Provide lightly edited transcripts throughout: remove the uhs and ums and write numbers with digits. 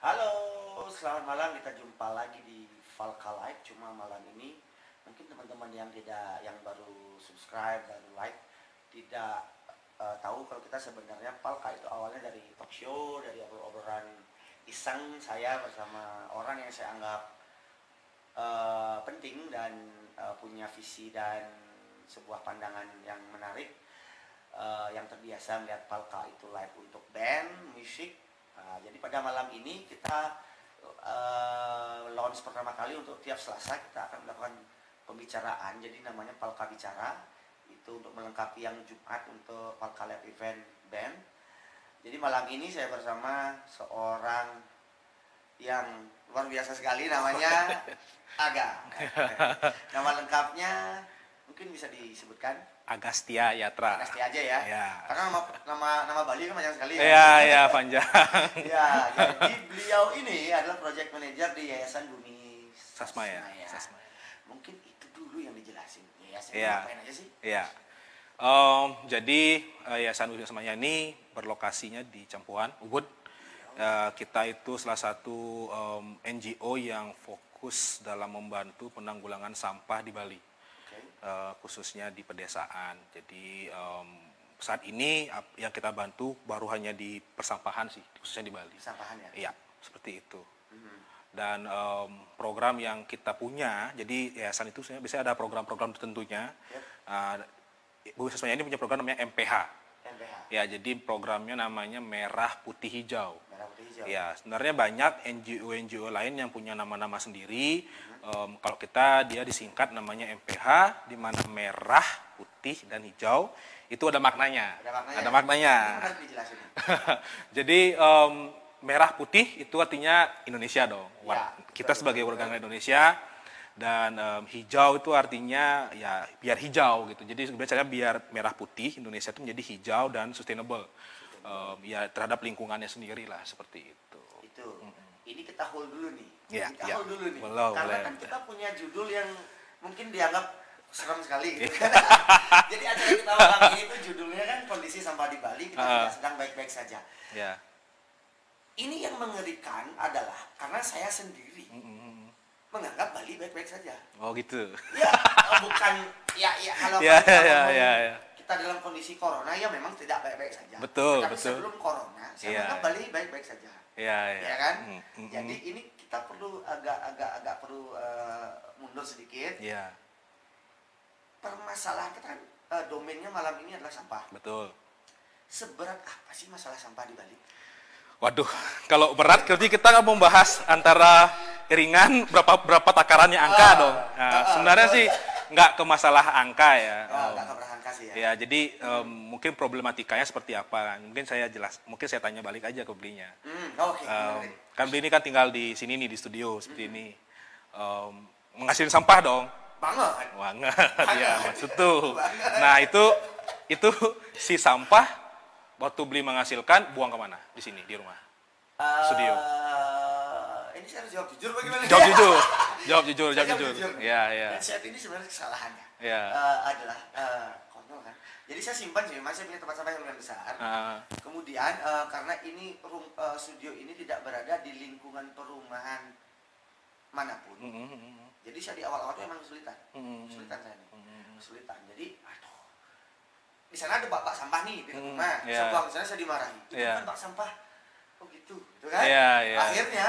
Halo, selamat malam. Kita jumpa lagi di Falka Live. Cuma malam ini mungkin teman-teman yang baru subscribe, baru like, tidak tahu kalau kita sebenarnya Falka itu awalnya dari talk show, dari obrolan iseng saya bersama orang yang saya anggap penting dan punya visi dan sebuah pandangan yang menarik, yang terbiasa melihat Falka itu live untuk band, musik. Jadi pada malam ini kita launch pertama kali untuk tiap Selasa kita akan melakukan pembicaraan. Jadi namanya Falka Bicara. Itu untuk melengkapi yang Jumat untuk Falka Live Event Band. Jadi malam ini saya bersama seorang yang luar biasa sekali, namanya Aga. Nama lengkapnya mungkin bisa disebutkan? Agastya Yatra. Agastya aja ya. Ya. Karena nama Bali kan panjang sekali ya. Iya, iya panjang. Ya, jadi beliau ini adalah project manager di Yayasan Bumi Sasmaya. Mungkin itu dulu yang dijelasin. Yayasan Iya. ngapain aja sih? Iya. Jadi Yayasan Bumi Sasmaya ini berlokasinya di Campuhan, Ubud. Kita itu salah satu NGO yang fokus dalam membantu penanggulangan sampah di Bali. Khususnya di pedesaan. Jadi saat ini yang kita bantu baru hanya di persampahan sih, khususnya di Bali. Persampahan ya? Iya, seperti itu. Dan program yang kita punya, jadi yayasan itu sebenarnya biasanya ada program-program tertentunya. Bumi Sasmaya ini punya program namanya MPH. MPH. Ya, jadi programnya namanya Merah Putih Hijau. Merah Putih Hijau. Ya, sebenarnya banyak NGO lain yang punya nama-nama sendiri. Kalau kita dia disingkat namanya MPH, di mana merah, putih, dan hijau itu ada maknanya. Ada maknanya. Ini dijelasin. Jadi merah putih itu artinya Indonesia dong. Ya, kita sebagai warga negara Indonesia. Dan hijau itu artinya ya biar hijau gitu. Jadi sebenarnya biar merah putih Indonesia itu menjadi hijau dan sustainable. Ya terhadap lingkungannya sendiri lah seperti itu. Ini kita hold dulu nih. Ya, kita hold dulu nih. Belum, Karena boleh. kan kita punya judul yang mungkin dianggap serem sekali. Gitu. Jadi acara kita malam ini itu judulnya kan kondisi sampah di Bali, kita tidak sedang baik-baik saja. Ya. Ini yang mengerikan adalah karena saya sendiri menganggap Bali baik-baik saja. Oh gitu. Ya, bukan ya kalau kita dalam kondisi corona ya memang tidak baik-baik saja. Betul, tapi betul. sebelum corona saya menganggap Bali baik-baik saja. Ya kan? Jadi ini kita perlu agak perlu mundur sedikit. Iya. Permasalahan kita kan domainnya malam ini adalah sampah. Betul. Seberat apa sih masalah sampah di Bali? Waduh, kalau berat berarti kita nggak membahas antara ringan berapa takarannya angka dong. Sebenarnya sih nggak ke masalah angka ya. Nggak ke angka sih ya. Ya, jadi mungkin problematikanya seperti apa? Mungkin saya tanya balik aja ke belinya. Oke. Kan beli ini kan tinggal di sini nih di studio seperti ini. Menghasilkan sampah dong. Banget. Ya maksud tuh. Nah itu si sampah waktu beli menghasilkan buang kemana di sini di rumah studio. Ini saya harus jawab jujur bagaimana? Jawab jujur. Ya. Dan saat ini sebenarnya kesalahannya Ya. adalah konyol kan. Jadi saya simpan sih, saya punya tempat sampah yang lumayan besar. Kemudian karena ini studio ini tidak berada di lingkungan perumahan manapun. Jadi saya di awal-awal itu emang kesulitan. Kesulitan saya nih. Kesulitan. Jadi di sana ada bak sampah nih di rumah. Saya buang di sana, saya dimarahi. Itu kan bak sampah. Oh gitu. Gitu kan? Akhirnya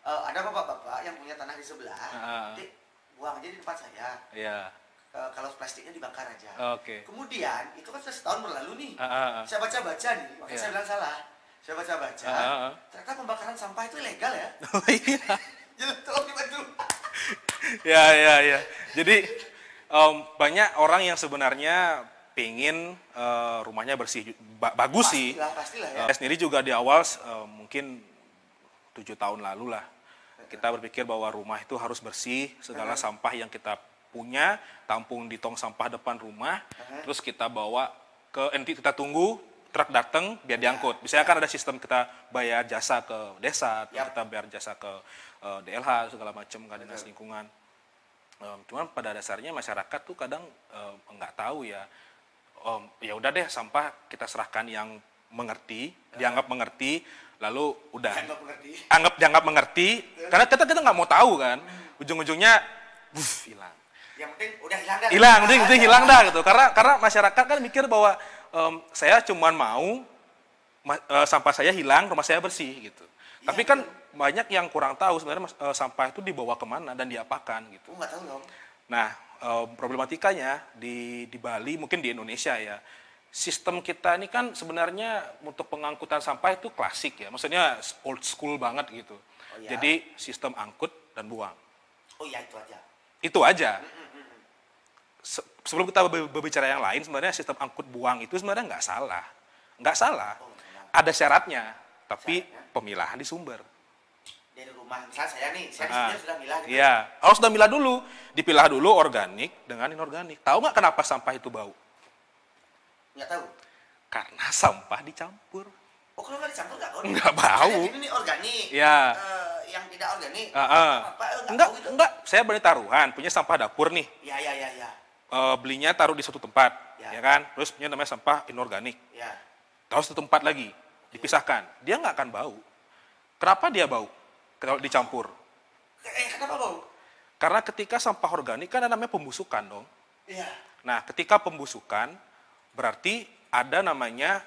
ada bapak-bapak yang punya tanah di sebelah. Nanti buang aja di tempat saya. Kalau plastiknya dibakar aja. Kemudian itu kan sudah setahun berlalu nih. Saya baca-baca nih, makanya saya bilang salah. Saya baca-baca, ternyata pembakaran sampah itu ilegal ya. Oh iya. Jadi tolong dibantu. Ya. Jadi banyak orang yang sebenarnya pengen rumahnya bersih, bagus sih. Pastilah ya. Saya sendiri juga di awal mungkin 7 tahun lalu lah. Kita berpikir bahwa rumah itu harus bersih, segala sampah yang kita punya tampung di tong sampah depan rumah, terus kita bawa kita tunggu truk datang biar diangkut. Biasanya kan ada sistem kita bayar jasa ke desa, kita bayar jasa ke DLH segala macam, ke dinas lingkungan. Cuman pada dasarnya masyarakat tuh kadang nggak tahu ya. Ya udah deh, sampah kita serahkan yang mengerti, dianggap mengerti, Lalu udah Dianggap mengerti karena kita nggak mau tahu kan. Ujung-ujungnya hilang. Yang penting udah hilang dah. Hilang dah gitu. Karena masyarakat kan mikir bahwa saya cuman mau sampah saya hilang, rumah saya bersih gitu. Ya, tapi kan banyak yang kurang tahu sebenarnya sampah itu dibawa kemana dan diapakan gitu. Nggak tahu dong. Nah, problematikanya di Bali, mungkin di Indonesia ya, sistem kita ini kan sebenarnya untuk pengangkutan sampah itu klasik ya, maksudnya old school banget gitu. Oh, ya? Jadi sistem angkut dan buang. Oh ya, itu aja. Itu aja. Sebelum kita berbicara yang lain, sebenarnya sistem angkut buang itu sebenarnya nggak salah. Nggak salah. Ada syaratnya, tapi pemilahan di sumber. Dari rumah, misalnya saya nih, saya sudah milah gitu. Iya, harus sudah milah dulu. Dipilah dulu organik dengan inorganik. Tahu nggak kenapa sampah itu bau? Nggak tahu. Karena sampah dicampur. Oh, kalau nggak dicampur nggak bau? Nggak bau. Ini organik. Ya. Yang tidak organik. Enggak. Saya beli taruhan, punya sampah dapur nih. Iya. Belinya taruh di suatu tempat, ya kan? Terus punya namanya sampah inorganik. Ya. Taruh satu tempat lagi, dipisahkan. Dia nggak akan bau. Kenapa dia bau? Kalau dicampur. Kenapa bau? Karena ketika sampah organik kan ada namanya pembusukan dong. Iya. Nah, ketika pembusukan berarti ada namanya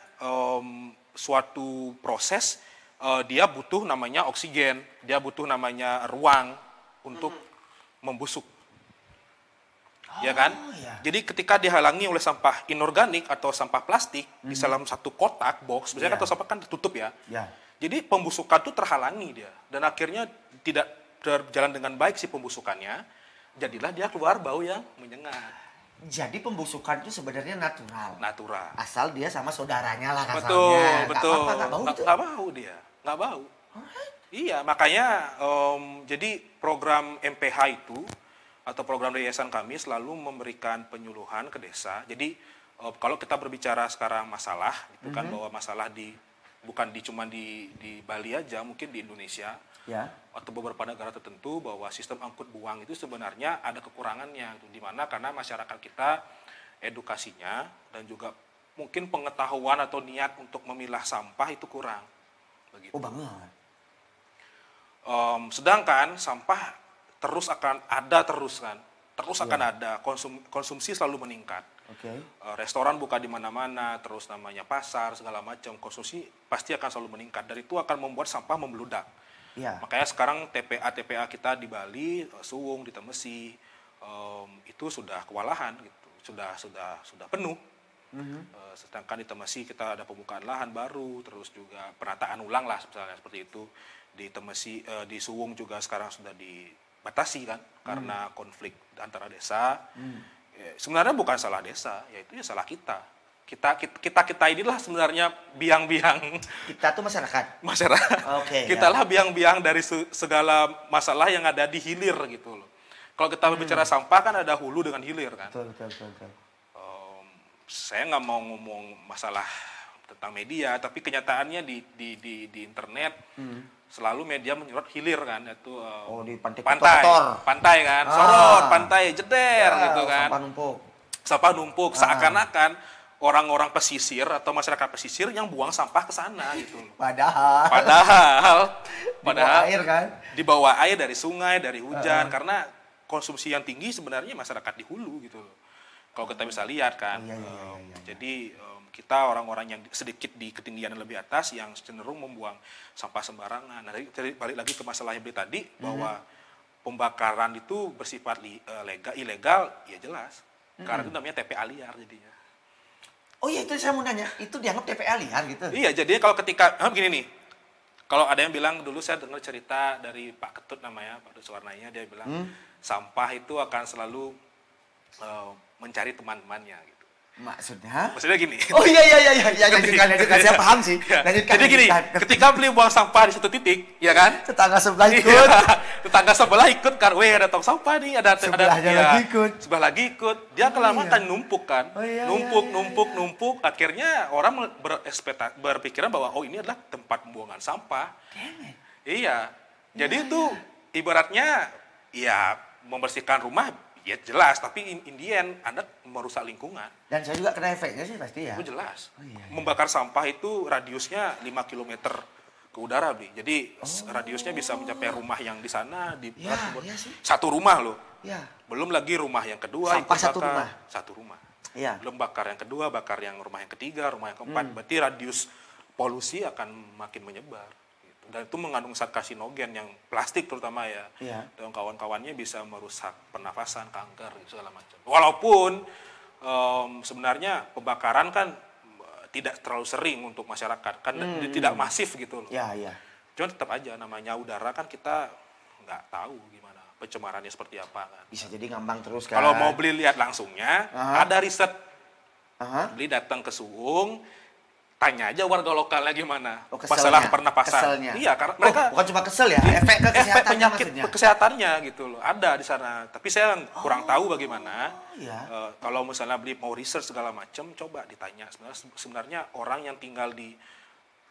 suatu proses dia butuh namanya oksigen, dia butuh namanya ruang untuk membusuk. Ya kan? Ya. Jadi ketika dihalangi oleh sampah inorganik atau sampah plastik di dalam satu kotak box, biasanya atau sampah kan tertutup ya. Jadi pembusukan itu terhalangi dia dan akhirnya tidak berjalan dengan baik si pembusukannya. Jadilah dia keluar bau yang menyengat. Jadi pembusukan itu sebenarnya natural. Asal dia sama saudaranya lah kasarnya. Betul. Nggak bau dia. Nggak bau. Iya, makanya jadi program MPH itu atau program yayasan kami selalu memberikan penyuluhan ke desa. Jadi kalau kita berbicara sekarang masalah, itu kan bahwa masalah bukan cuma di Bali aja, mungkin di Indonesia atau beberapa negara tertentu bahwa sistem angkut buang itu sebenarnya ada kekurangannya, di mana karena masyarakat kita edukasinya dan juga mungkin pengetahuan atau niat untuk memilah sampah itu kurang. Begitu. Oh banget. Sedangkan sampah akan ada konsumsi selalu meningkat. Restoran buka di mana-mana, terus namanya pasar segala macam, konsumsi pasti akan selalu meningkat. Dan itu akan membuat sampah membeludak. Makanya sekarang TPA kita di Bali, Suwung, di Temesi itu sudah kewalahan gitu, sudah penuh. Sedangkan di Temesi kita ada pembukaan lahan baru, terus juga penataan ulang lah misalnya seperti itu. Di Temesi, di Suwung juga sekarang sudah dibatasi kan karena konflik antara desa. Sebenarnya bukan salah desa, yaitu ya salah kita. Kita inilah sebenarnya biang-biang. Kita tuh masyarakat. Kita lah biang-biang dari segala masalah yang ada di hilir gitu loh. Kalau kita berbicara sampah kan ada hulu dengan hilir kan. Betul. Saya nggak mau ngomong masalah tentang media, tapi kenyataannya di internet selalu media menyorot hilir kan, itu di pantai kan, sorot pantai jeder gitu kan, sampah numpuk seakan-akan orang-orang pesisir atau masyarakat pesisir yang buang sampah ke sana gitu. Padahal di bawah air dari sungai, dari hujan, karena konsumsi yang tinggi sebenarnya masyarakat di hulu gitu. Kalau kita bisa lihat kan, jadi kita orang-orang yang sedikit di ketinggian yang lebih atas yang cenderung membuang sampah sembarangan. Nah, jadi balik lagi ke masalah yang tadi bahwa pembakaran itu bersifat ilegal, ya jelas. Karena itu namanya TPA liar jadinya. Oh iya, itu saya mau nanya, itu dianggap TPA liar gitu? Iya, jadi kalau ketika, begini nih, kalau ada yang bilang, dulu saya dengar cerita dari Pak Ketut namanya, Pak Ketut Suwarnanya, dia bilang sampah itu akan selalu mencari teman-temannya gitu. Maksudnya gini. Oh iya, lanjutkan, saya paham sih. Jadi gini, ketika beli buang sampah di satu titik, ya kan? Tetangga sebelah ikut. Tetangga sebelah ikut kan, ada tong sampah nih, sebelah lagi ikut. Dia kelamaan numpuk kan, numpuk. Akhirnya orang berpikiran bahwa ini adalah tempat pembuangan sampah. Iya. Jadi itu ibaratnya ya membersihkan rumah. Ya jelas, tapi in the end Anda merusak lingkungan. Dan saya juga kena efeknya sih pasti ya. Itu jelas. Membakar sampah itu radiusnya 5 km ke udara, Bli. Jadi radiusnya bisa mencapai rumah yang di sana di satu rumah loh. Ya. Belum lagi rumah yang kedua sampah ikut satu bakar. rumah. Satu rumah. Ya. Belum bakar yang kedua, bakar yang rumah yang ketiga, rumah yang keempat. Berarti radius polusi akan makin menyebar. Gitu. Dan itu mengandung zat karsinogen yang plastik terutama ya. Dan kawan-kawannya bisa merusak pernafasan, kanker, segala macam. Walaupun sebenarnya pembakaran kan tidak terlalu sering untuk masyarakat, kan tidak masif gitu loh. Cuma tetap aja namanya udara kan kita nggak tahu gimana pencemarannya seperti apa kan. Bisa jadi ngambang terus kan. Kalau mau beli lihat langsungnya, ada riset. Beli datang ke Suung, tanya aja warga lokalnya gimana masalah pernapasan. Iya, karena mereka bukan cuma kesel ya, efek ke kesehatannya penyakit maksudnya. Kesehatannya gitu loh, ada di sana. Tapi saya kurang tahu bagaimana. Kalau misalnya beli mau research segala macam, coba ditanya sebenarnya orang yang tinggal di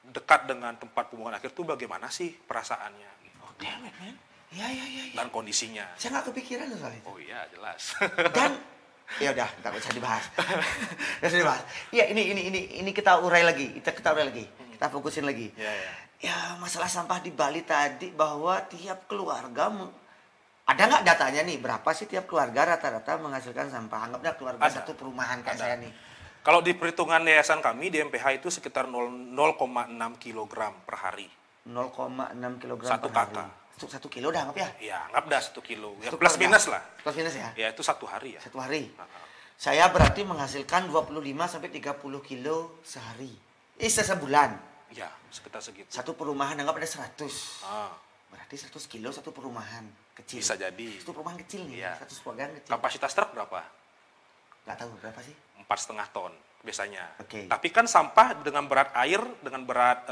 dekat dengan tempat pembuangan akhir itu bagaimana sih perasaannya? Oh, damn it, man. Iya. Dan kondisinya. Saya nggak kepikiran soal itu. Oh iya, jelas. Dan ya udah, nggak usah dibahas. Nggak usah dibahas. Iya, ini kita urai lagi. Kita urai lagi. Kita fokusin lagi. Ya, masalah sampah di Bali tadi bahwa tiap keluarga ada nggak datanya nih berapa sih tiap keluarga rata-rata menghasilkan sampah? Anggapnya keluarga satu perumahan kayak saya nih. Kalau di perhitungan yayasan kami di MPH itu sekitar 0,6 kg per hari. 0,6 kg satu per hari. kakak. 1 kilo dah anggap ya? Iya, anggap dah 1 kilo. Ya, plus minus lah. Plus minus ya? Ya, itu 1 hari ya. 1 hari. Saya berarti menghasilkan 25 sampai 30 kilo sehari. Sebulan. Ya, sekitar segitu. Satu perumahan anggap ada 100. Berarti 100 kilo satu perumahan kecil. Bisa jadi. Satu perumahan kecil nih, 100 keluarga kecil. Kapasitas truk berapa? Nggak tahu berapa sih? 4,5 ton biasanya. Tapi kan sampah dengan berat air dengan berat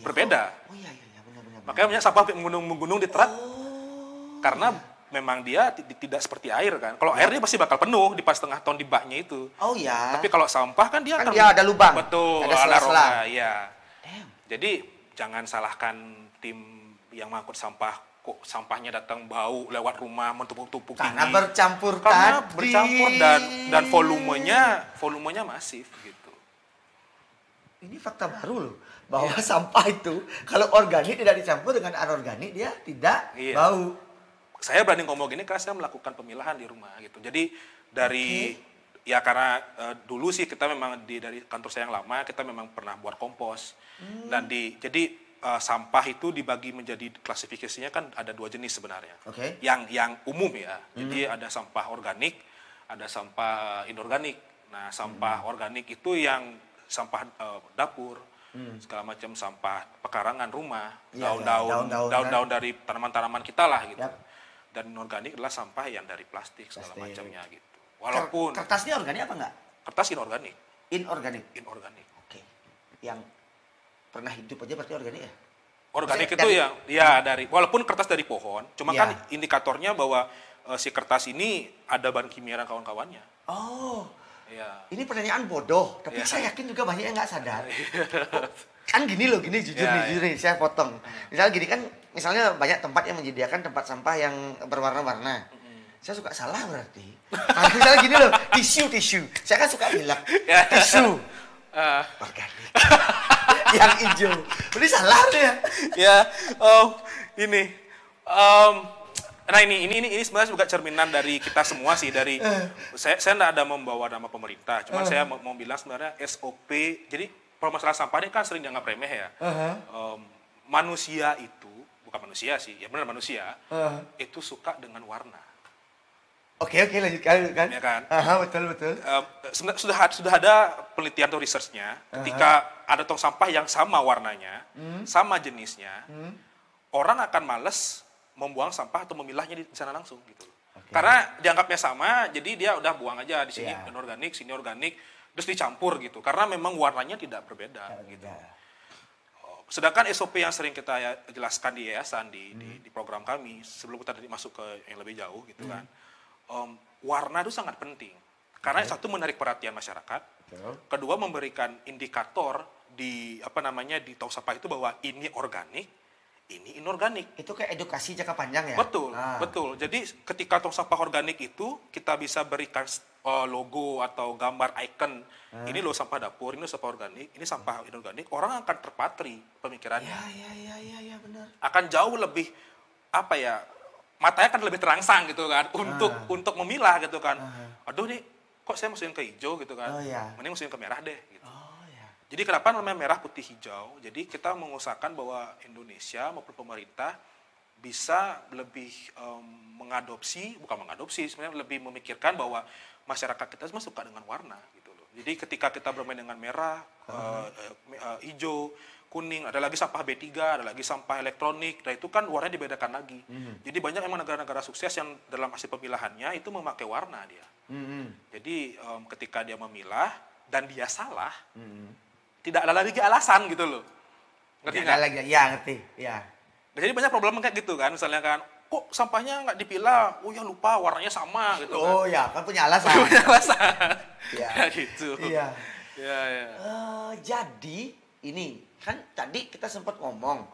berbeda. Benar. Makanya sampah menggunung di truk. Karena memang dia tidak seperti air kan. Kalau air dia pasti bakal penuh di 4,5 ton di baknya itu. Tapi kalau sampah kan dia akan dia ada lubang. Betul, ada rongga, ya. Jadi jangan salahkan tim yang mengangkut sampah. Kok sampahnya datang bau lewat rumah mentumpuk-tumpuk tinggi. Karena bercampur dan volumenya masif gitu. Ini fakta baru loh, bahwa sampah itu kalau organik tidak dicampur dengan anorganik dia tidak bau. Saya berani ngomong gini karena saya melakukan pemilahan di rumah gitu. Jadi dari ya karena dulu sih kita memang dari kantor saya yang lama kita memang pernah buat kompos. Dan jadi sampah itu dibagi menjadi klasifikasinya kan ada 2 jenis sebenarnya. Yang umum ya. Jadi ada sampah organik, ada sampah inorganik. Nah, sampah organik itu yang sampah dapur, segala macam sampah pekarangan rumah, daun-daun dari tanaman-tanaman kita lah gitu. Dan inorganik adalah sampah yang dari plastik segala macamnya gitu. Walaupun kertasnya organik apa enggak? Kertas inorganik. Inorganik. Oke. Yang pernah hidup aja berarti organik ya? Organik itu ya dari walaupun kertas dari pohon, cuma kan indikatornya bahwa si kertas ini ada bahan kimia dan kawan-kawannya. Ini pertanyaan bodoh, tapi saya yakin juga banyak yang nggak sadar. Kan gini loh, jujur nih, saya potong. Misalnya gini kan, misalnya banyak tempat yang menyediakan tempat sampah yang berwarna-warna. Saya suka salah berarti. Nah, misalnya gini loh, tisu. Saya kan suka bilang, tisu. Organik. Yang hijau. Berarti salah tuh ya. Nah ini sebenarnya juga cerminan dari kita semua sih, dari saya tidak ada membawa nama pemerintah, cuma saya mau bilang sebenarnya SOP. Jadi permasalahan sampah ini kan sering dianggap remeh ya. Manusia itu bukan manusia sih, ya benar manusia itu suka dengan warna. Oke, lanjutkan kan? Ya kan? Betul. Sudah ada penelitian atau researchnya, ketika ada tong sampah yang sama warnanya, sama jenisnya, orang akan males membuang sampah atau memilahnya di sana langsung gitu. Karena dianggapnya sama, jadi dia udah buang aja di sini inorganik, sini organik, terus dicampur gitu. Karena memang warnanya tidak berbeda gitu. Sedangkan SOP yang sering kita jelaskan di yayasan di program kami sebelum kita masuk ke yang lebih jauh gitu kan. Warna itu sangat penting karena satu menarik perhatian masyarakat, kedua memberikan indikator di tong sampah itu bahwa ini organik, ini inorganik. Itu kayak edukasi jangka panjang ya? Betul, betul. Jadi ketika tong sampah organik itu kita bisa berikan logo atau gambar icon. Ini loh sampah dapur, ini sampah organik, ini sampah inorganik. Orang akan terpatri pemikirannya. Ya, benar. Akan jauh lebih matanya kan lebih terangsang gitu kan untuk memilah gitu kan. Aduh nih, kok saya masukin ke hijau gitu kan. Mending masukin ke merah deh gitu. Jadi kenapa namanya merah putih hijau? Jadi kita mengusahakan bahwa Indonesia maupun pemerintah bisa lebih sebenarnya lebih memikirkan bahwa masyarakat kita semua suka dengan warna gitu loh. Jadi ketika kita bermain dengan merah, hijau, kuning, ada lagi sampah B3, ada lagi sampah elektronik, nah itu kan warnanya dibedakan lagi. Jadi banyak memang negara-negara sukses yang dalam hasil pemilahannya itu memakai warna dia. Jadi ketika dia memilah dan dia salah, tidak ada lagi alasan gitu loh. Ngerti nggak? Ngerti. Ya. Jadi banyak problem kayak gitu kan, misalnya kan, kok sampahnya nggak dipilah? Oh ya lupa, warnanya sama gitu kan. Oh ya, kan punya alasan. Punya alasan. Ya. Gitu. Iya. Ya. Jadi ini kan tadi kita sempat ngomong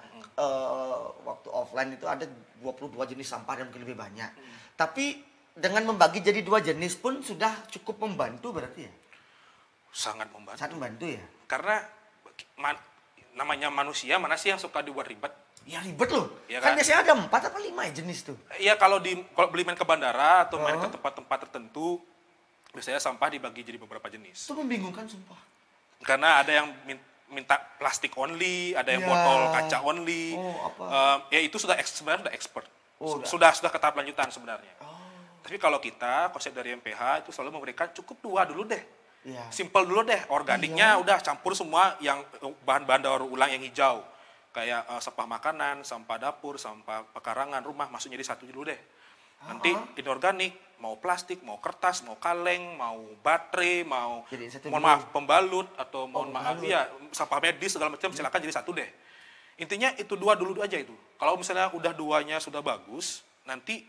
waktu offline itu ada 22 jenis sampah dan mungkin lebih banyak. Tapi dengan membagi jadi 2 jenis pun sudah cukup membantu berarti ya? Sangat membantu. Sangat membantu ya? Karena namanya manusia, mana sih yang suka dibuat ribet? Ya ribet loh. Ya kan kan biasanya ada 4 atau 5 jenis tuh. Iya, kalau beli main ke bandara atau main ke tempat-tempat tertentu, biasanya sampah dibagi jadi beberapa jenis. Itu membingungkan sumpah. Karena ada yang minta plastik only, ada yang botol kaca only. Ya itu sebenarnya sudah expert. Sudah ke tahap lanjutan sebenarnya. Tapi kalau kita konsep dari MPH itu selalu memberikan cukup 2 dulu deh. Simple dulu deh, organiknya udah campur semua yang bahan-bahan daur ulang yang hijau. Kayak sampah makanan, sampah dapur, sampah pekarangan, rumah, masuknya di satu dulu deh. Nanti inorganik, mau plastik, mau kertas, mau kaleng, mau baterai, mau pembalut, atau sampah medis segala macam, silakan jadi satu deh. Intinya itu 2 dulu aja itu. Kalau misalnya udah 2-nya sudah bagus, nanti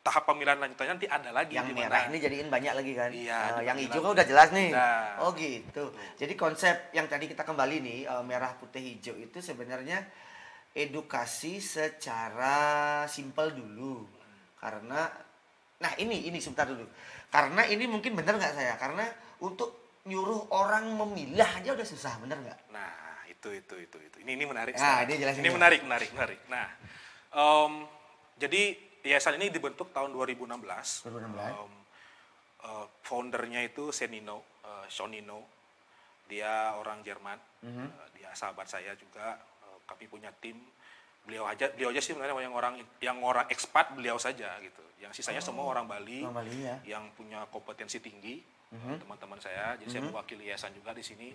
tahap pemilihan lanjutannya nanti ada lagi. Yang merah ini jadiin banyak lagi kan? Iya. Yang hijau kan udah jelas nih. Nah. Oh gitu. Jadi konsep yang tadi kita kembali nih, merah putih hijau itu sebenarnya edukasi secara simpel dulu. Karena, nah ini sebentar dulu. Karena ini mungkin benar nggak saya? Karena untuk nyuruh orang memilah aja udah susah, benar nggak? Nah itu. Ini menarik. Nah, ini jelasin. Ini menarik. Nah, jadi yayasan ini dibentuk tahun 2016. Foundernya itu Shonino. Dia orang Jerman. Dia sahabat saya juga. Kami punya tim. Beliau aja sih sebenarnya yang orang ekspat, beliau saja gitu. Yang sisanya semua orang Bali yang punya kompetensi tinggi. Teman-teman saya. Jadi saya mewakili yayasan juga di sini.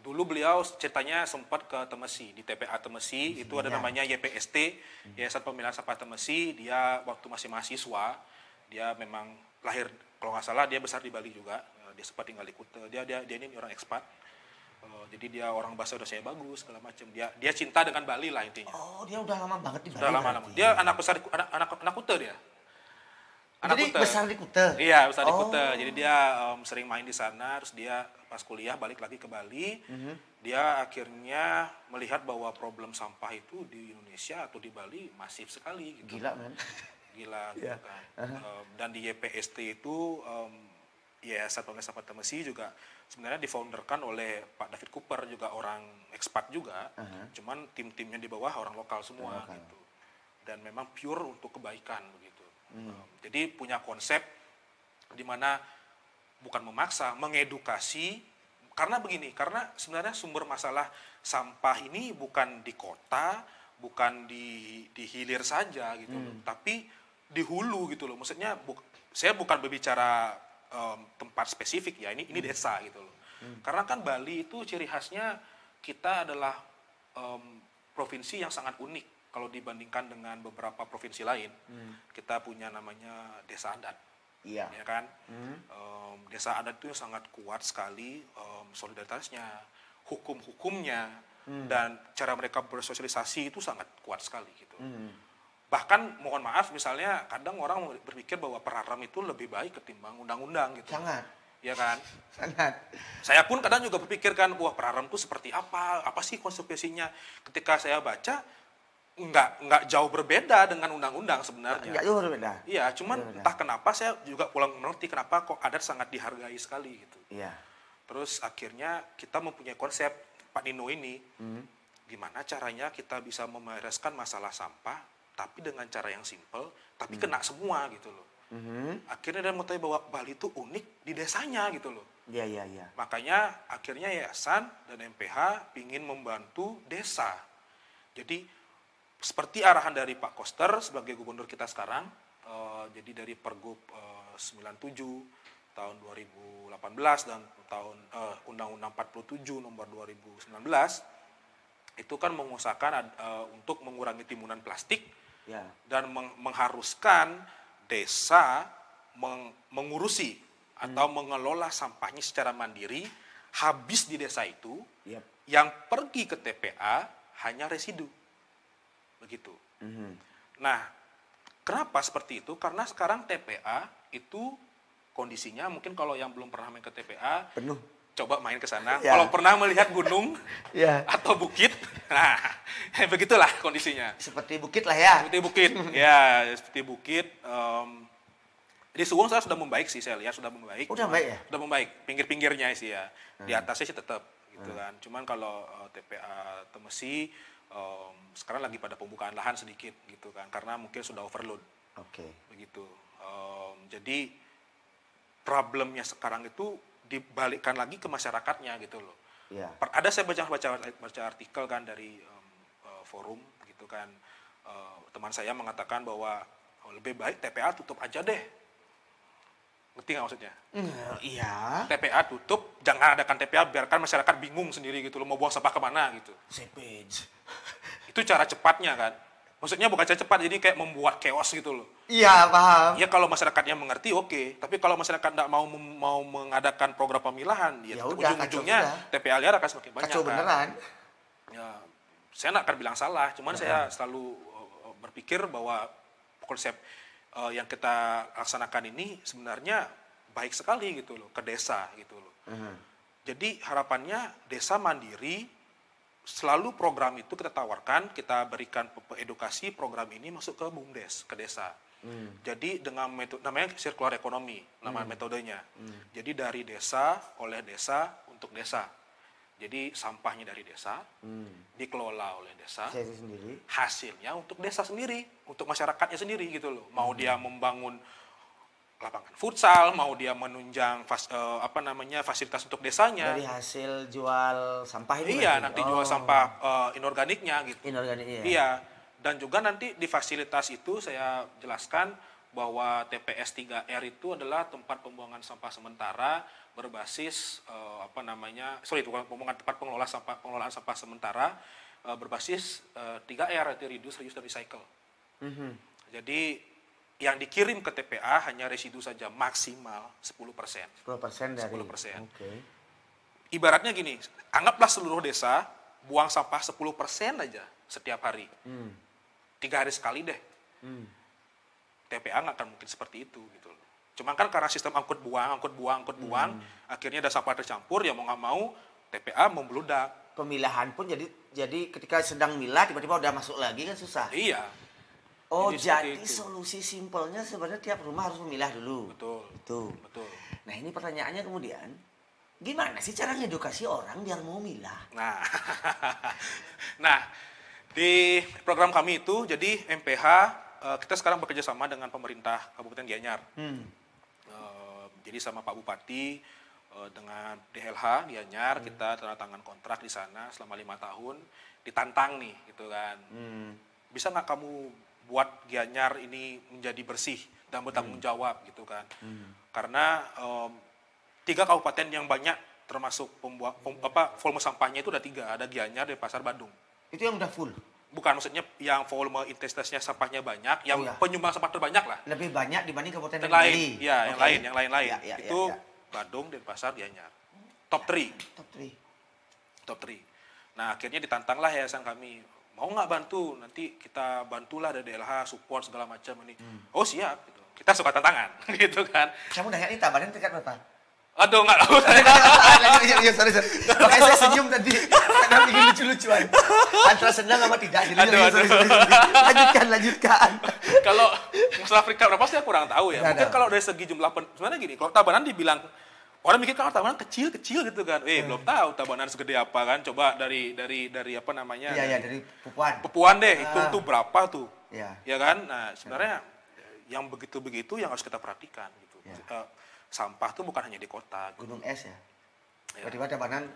Dulu beliau ceritanya sempat ke Temesi, di TPA Temesi, itu ada namanya YPST, Yayasan Pemilahan Sampah Temesi. Dia waktu masih mahasiswa, dia memang lahir, kalau nggak salah dia besar di Bali juga, dia sempat tinggal di Kuta, dia ini orang ekspat, jadi dia orang bahasa udah saya bagus, segala macam. Dia cinta dengan Bali lah intinya. Oh, dia udah lama banget di Bali. Udah lama. Dia anak besar, anak Kuta dia. Jadi besar di Kuta? Iya, besar di Kuta. Jadi dia sering main di sana, terus dia pas kuliah balik lagi ke Bali. Dia akhirnya melihat bahwa problem sampah itu di Indonesia atau di Bali masif sekali. Gitu. Gila, men. Gila, gitu kan. Dan di YPST itu, Yayasan Pemilahan Sampah Temesi juga sebenarnya difounderkan oleh Pak David Cooper, juga orang ekspat juga. Cuman tim-timnya di bawah orang lokal semua. Gitu. Dan memang pure untuk kebaikan begitu. Jadi punya konsep di mana bukan memaksa, mengedukasi. Karena begini, karena sebenarnya sumber masalah sampah ini bukan di kota, bukan di hilir saja gitu loh, tapi di hulu gitu loh. Maksudnya saya bukan berbicara tempat spesifik ya, ini desa gitu loh. Karena kan Bali itu ciri khasnya kita adalah provinsi yang sangat unik. Kalau dibandingkan dengan beberapa provinsi lain, kita punya namanya desa adat, ya kan? Desa adat itu sangat kuat sekali solidaritasnya, hukum-hukumnya, dan cara mereka bersosialisasi itu sangat kuat sekali gitu. Bahkan mohon maaf misalnya kadang orang berpikir bahwa per haram itu lebih baik ketimbang undang-undang gitu. Sangat. ya kan? Sangat. Saya pun kadang juga berpikirkan, wah Praram itu seperti apa sih konsekuensinya? Ketika saya baca, nggak jauh berbeda dengan undang-undang sebenarnya. Nggak jauh berbeda. Iya, cuman entah kenapa saya juga pulang mengerti kenapa kok adat sangat dihargai sekali gitu. Iya. Terus akhirnya kita mempunyai konsep Pak Nino ini, gimana caranya kita bisa membereskan masalah sampah, tapi dengan cara yang simple, tapi kena semua gitu loh. Akhirnya dia mengetahui bahwa Bali itu unik di desanya gitu loh. Iya. Makanya akhirnya yayasan dan MPH ingin membantu desa. Jadi seperti arahan dari Pak Koster sebagai gubernur kita sekarang, jadi dari Pergub 97 tahun 2018 dan tahun Undang-Undang 47 nomor 2019 itu kan mengusahakan untuk mengurangi timbunan plastik dan mengharuskan desa mengurusi atau mengelola sampahnya secara mandiri. Habis di desa itu, yang pergi ke TPA hanya residu, begitu. Nah, kenapa seperti itu? Karena sekarang TPA itu kondisinya mungkin kalau yang belum pernah main ke TPA penuh. Coba main ke sana. Kalau pernah melihat gunung atau bukit, nah begitulah kondisinya. Seperti bukit lah ya. Seperti bukit, ya seperti bukit. Di Suwung saya sudah membaik sih, saya lihat sudah membaik. Udah baik ya? Sudah membaik, pinggir-pinggirnya sih ya. Di atasnya sih tetap gitu kan. Cuman kalau TPA Temesi sekarang lagi pada pembukaan lahan sedikit gitu kan, karena mungkin sudah overload. Begitu. Jadi problemnya sekarang itu dibalikkan lagi ke masyarakatnya gitu loh. Ada saya baca artikel kan dari forum gitu kan, teman saya mengatakan bahwa lebih baik TPA tutup aja deh. Ngerti nggak maksudnya? Iya. TPA tutup, jangan adakan TPA, biarkan masyarakat bingung sendiri gitu loh, mau buang sampah kemana gitu. Savage. Itu cara cepatnya kan. Maksudnya bukan cara cepat, jadi kayak membuat chaos gitu loh. Iya, paham. Ya kalau masyarakatnya mengerti oke. Tapi kalau masyarakat tidak mau mengadakan program pemilahan, ya ujung-ujungnya TPA liar akan semakin banyak. Kacau beneran. Ya, saya nggak akan bilang salah, cuman saya selalu berpikir bahwa konsep yang kita laksanakan ini sebenarnya baik sekali gitu loh, ke desa gitu loh. Jadi harapannya desa mandiri, selalu program itu kita tawarkan, kita berikan edukasi program ini masuk ke BUMDes, ke desa. Jadi dengan metode, namanya circular economy, nama metodenya. Jadi dari desa, oleh desa, untuk desa. Jadi sampahnya dari desa, dikelola oleh desa, hasilnya untuk desa sendiri, untuk masyarakatnya sendiri gitu loh. Mau dia membangun lapangan futsal, mau dia menunjang fasilitas untuk desanya. Dari hasil jual sampah ini. Iya, nanti jual sampah inorganiknya gitu. Inorganiknya. Iya, dan juga nanti di fasilitas itu saya jelaskan bahwa TPS 3R itu adalah tempat pembuangan sampah sementara berbasis tempat pengelolaan sampah sementara berbasis 3R, yaitu reduce, reuse, dan recycle. Jadi yang dikirim ke TPA hanya residu saja, maksimal 10%. 10% dari 10%. Ibaratnya gini, anggaplah seluruh desa buang sampah 10% aja setiap hari. 3 hari sekali deh. TPA nggak akan mungkin seperti itu gitu loh. Cuma kan karena sistem angkut buang, akhirnya ada sampah tercampur, ya mau nggak mau TPA membludak. Pemilahan pun jadi ketika sedang milah tiba-tiba udah masuk lagi kan susah. Iya. Jadi solusi simpelnya sebenarnya tiap rumah harus memilah dulu. Betul. Nah ini pertanyaannya kemudian, gimana sih cara ngedukasi orang biar mau milah? Nah, di program kami itu, jadi MPH, kita sekarang bekerja sama dengan pemerintah Kabupaten Gianyar. Jadi sama Pak Bupati, dengan DLH Gianyar, kita tanda tangan kontrak di sana selama 5 tahun, ditantang nih gitu kan. Bisa nggak kamu buat Gianyar ini menjadi bersih dan bertanggung jawab gitu kan. Karena 3 kabupaten yang banyak termasuk volume sampahnya itu ada 3, ada Gianyar dan Pasar Badung. Itu yang udah full? Bukan, maksudnya yang volume intensitasnya sampahnya banyak, yang penyumbang sampah terbanyak lah. Lebih banyak dibanding kabupaten yang lain. Iya, yang lain. Itu Badung, Denpasar, Gianyar. Top 3. Nah, akhirnya ditantanglah yayasan kami. Mau nggak bantu? Nanti kita bantulah dari DLH, support segala macam ini. Oh siap. Gitu. Kita suka tantangan, gitu kan. Kamu nanya ini tabarin tingkat berapa? Aduh, nggak tahu. Lanjut, sorry. Makanya saya senyum tadi, karena bikin lucu-lucuan. Antara senang sama tidak. Jadi, sorry. Lanjutkan. Kalau masalah peringkat berapa sih aku kurang tahu ya. Mungkin kalau dari segi jumlah, sebenarnya gini, kalau Tabanan dibilang, orang mikir kalau Tabanan kecil gitu kan. Belum tahu Tabanan segede apa kan. Coba dari apa namanya. Iya, dari Pupuan. Pupuan deh, hitung tuh berapa tuh. Iya. Ya kan? Nah, sebenarnya yang begitu-begitu yang harus kita perhatikan gitu. Ya. Sampah tuh bukan hanya di kota. Gunung es ya. Berarti Tabanan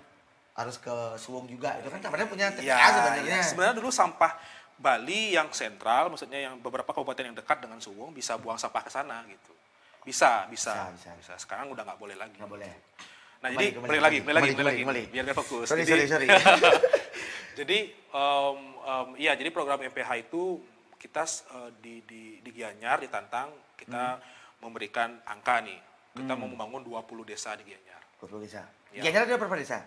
harus ke Suwung juga. Itu kan Tabanan punya TPA ya, sebenarnya. Sebenarnya dulu sampah Bali yang sentral, maksudnya yang beberapa kabupaten yang dekat dengan Suwung bisa buang sampah ke sana gitu. Bisa. Sekarang udah nggak boleh lagi. Nggak boleh. Nah, jadi balik lagi. Biar nggak fokus. Sorry. Jadi, jadi program MPH itu kita di Gianyar ditantang kita memberikan angka nih. Kita mau membangun 20 desa di Gianyar. 20 desa. Ya. Gianyar ada berapa desa?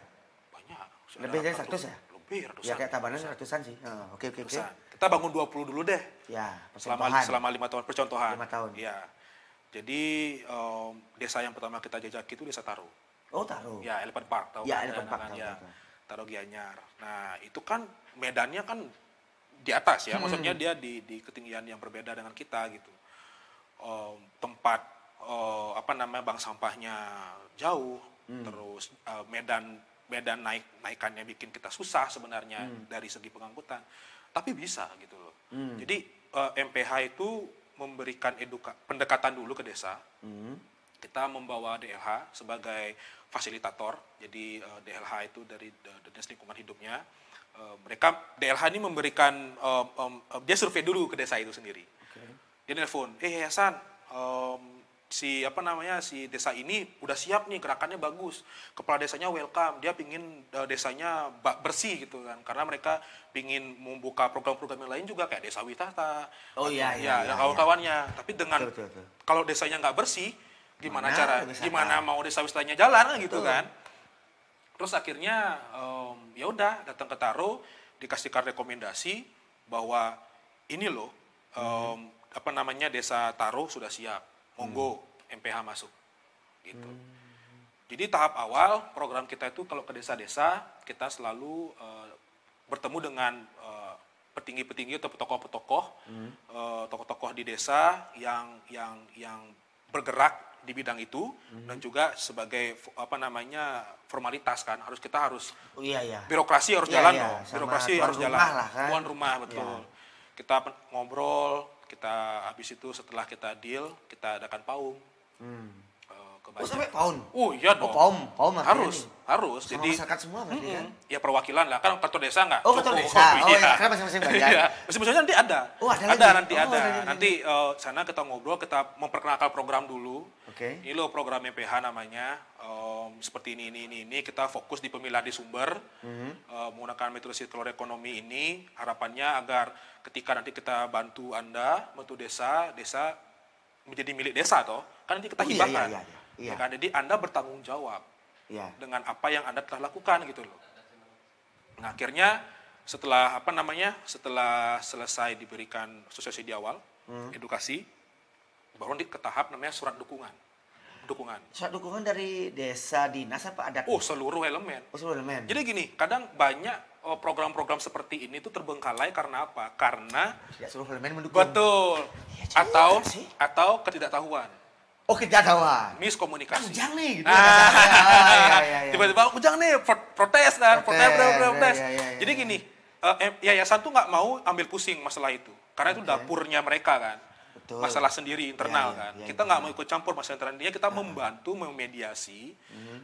Banyak. Lebih dari 100 ya? Lebih ratusan. Ya kayak Tabanan ratusan sih. Oke. Kita bangun 20 dulu deh. Ya, selama 5 tahun percontohan. 5 tahun. Ya. Jadi desa yang pertama kita jajaki itu Desa Taro. Oh, Taro. Ya, Elephant Park tahu. Ya, Elephant Park. Ya. Taro Gianyar. Nah, itu kan medannya kan di atas ya. Maksudnya dia di ketinggian yang berbeda dengan kita gitu. Tempat bank sampahnya jauh, terus medan naikannya bikin kita susah sebenarnya dari segi pengangkutan, tapi bisa gitu loh. Jadi MPH itu memberikan pendekatan dulu ke desa. Kita membawa DLH sebagai fasilitator. Jadi DLH itu dari Dinas Lingkungan Hidupnya. DLH ini memberikan dia survei dulu ke desa itu sendiri. Dia nelfon, Hasan, si desa ini udah siap nih, gerakannya bagus, kepala desanya welcome, dia pingin desanya bersih gitu kan, karena mereka pingin membuka program-program yang lain juga kayak desa wisata, kawan-kawannya. Tapi dengan kalau desanya nggak bersih, gimana mau desa wisatanya jalan gitu kan? Terus akhirnya ya udah datang ke Taro, dikasihkan rekomendasi bahwa ini loh desa Taro sudah siap. Monggo MPH masuk gitu. Jadi tahap awal program kita itu kalau ke desa-desa kita selalu bertemu dengan petinggi-petinggi atau tokoh-tokoh di desa yang bergerak di bidang itu dan juga sebagai formalitas kan kita harus birokrasi harus jalan dong. Birokrasi harus jalan. Tuan rumah betul. Kita ngobrol, kita habis itu setelah kita deal, kita adakan paung. Sampai paung? Oh iya dong. Paung harus. Sama jadi masyarakat semua berarti kan? Ya perwakilan lah, kan ketua desa nggak? Ketua desa. Karena masing-masing bagian. Masing-masing nanti ada. Ada. Nanti sana kita ngobrol, kita memperkenalkan program dulu. Ini loh program MPH namanya. Seperti ini. Kita fokus di pemilah di sumber. Menggunakan metode sirkular ekonomi ini. Harapannya agar ketika nanti kita bantu Anda, bantu desa menjadi milik desa toh. Kan nanti kita hibahkan. Iya. Kan? Jadi Anda bertanggung jawab dengan apa yang Anda telah lakukan gitu loh. Nah, akhirnya setelah selesai diberikan sosialisasi di awal, edukasi, baru nanti ke tahap namanya surat dukungan. Surat dukungan dari desa dinas apa adat? Seluruh elemen. Seluruh elemen. Jadi gini, kadang banyak program-program seperti ini tuh terbengkalai karena apa? Karena tidak seluruh elemen mendukung. Betul. Atau ketidaktahuan. Ketidaktahuan. Miskomunikasi. Ujang nih gitu. Tiba-tiba Ujang nih protes kan, protes. Jadi gini, yayasan tuh nggak mau ambil pusing masalah itu, karena itu dapurnya mereka kan. Betul. Masalah sendiri internal kan. Kita nggak mau ikut campur masalah internal dia, kita membantu memediasi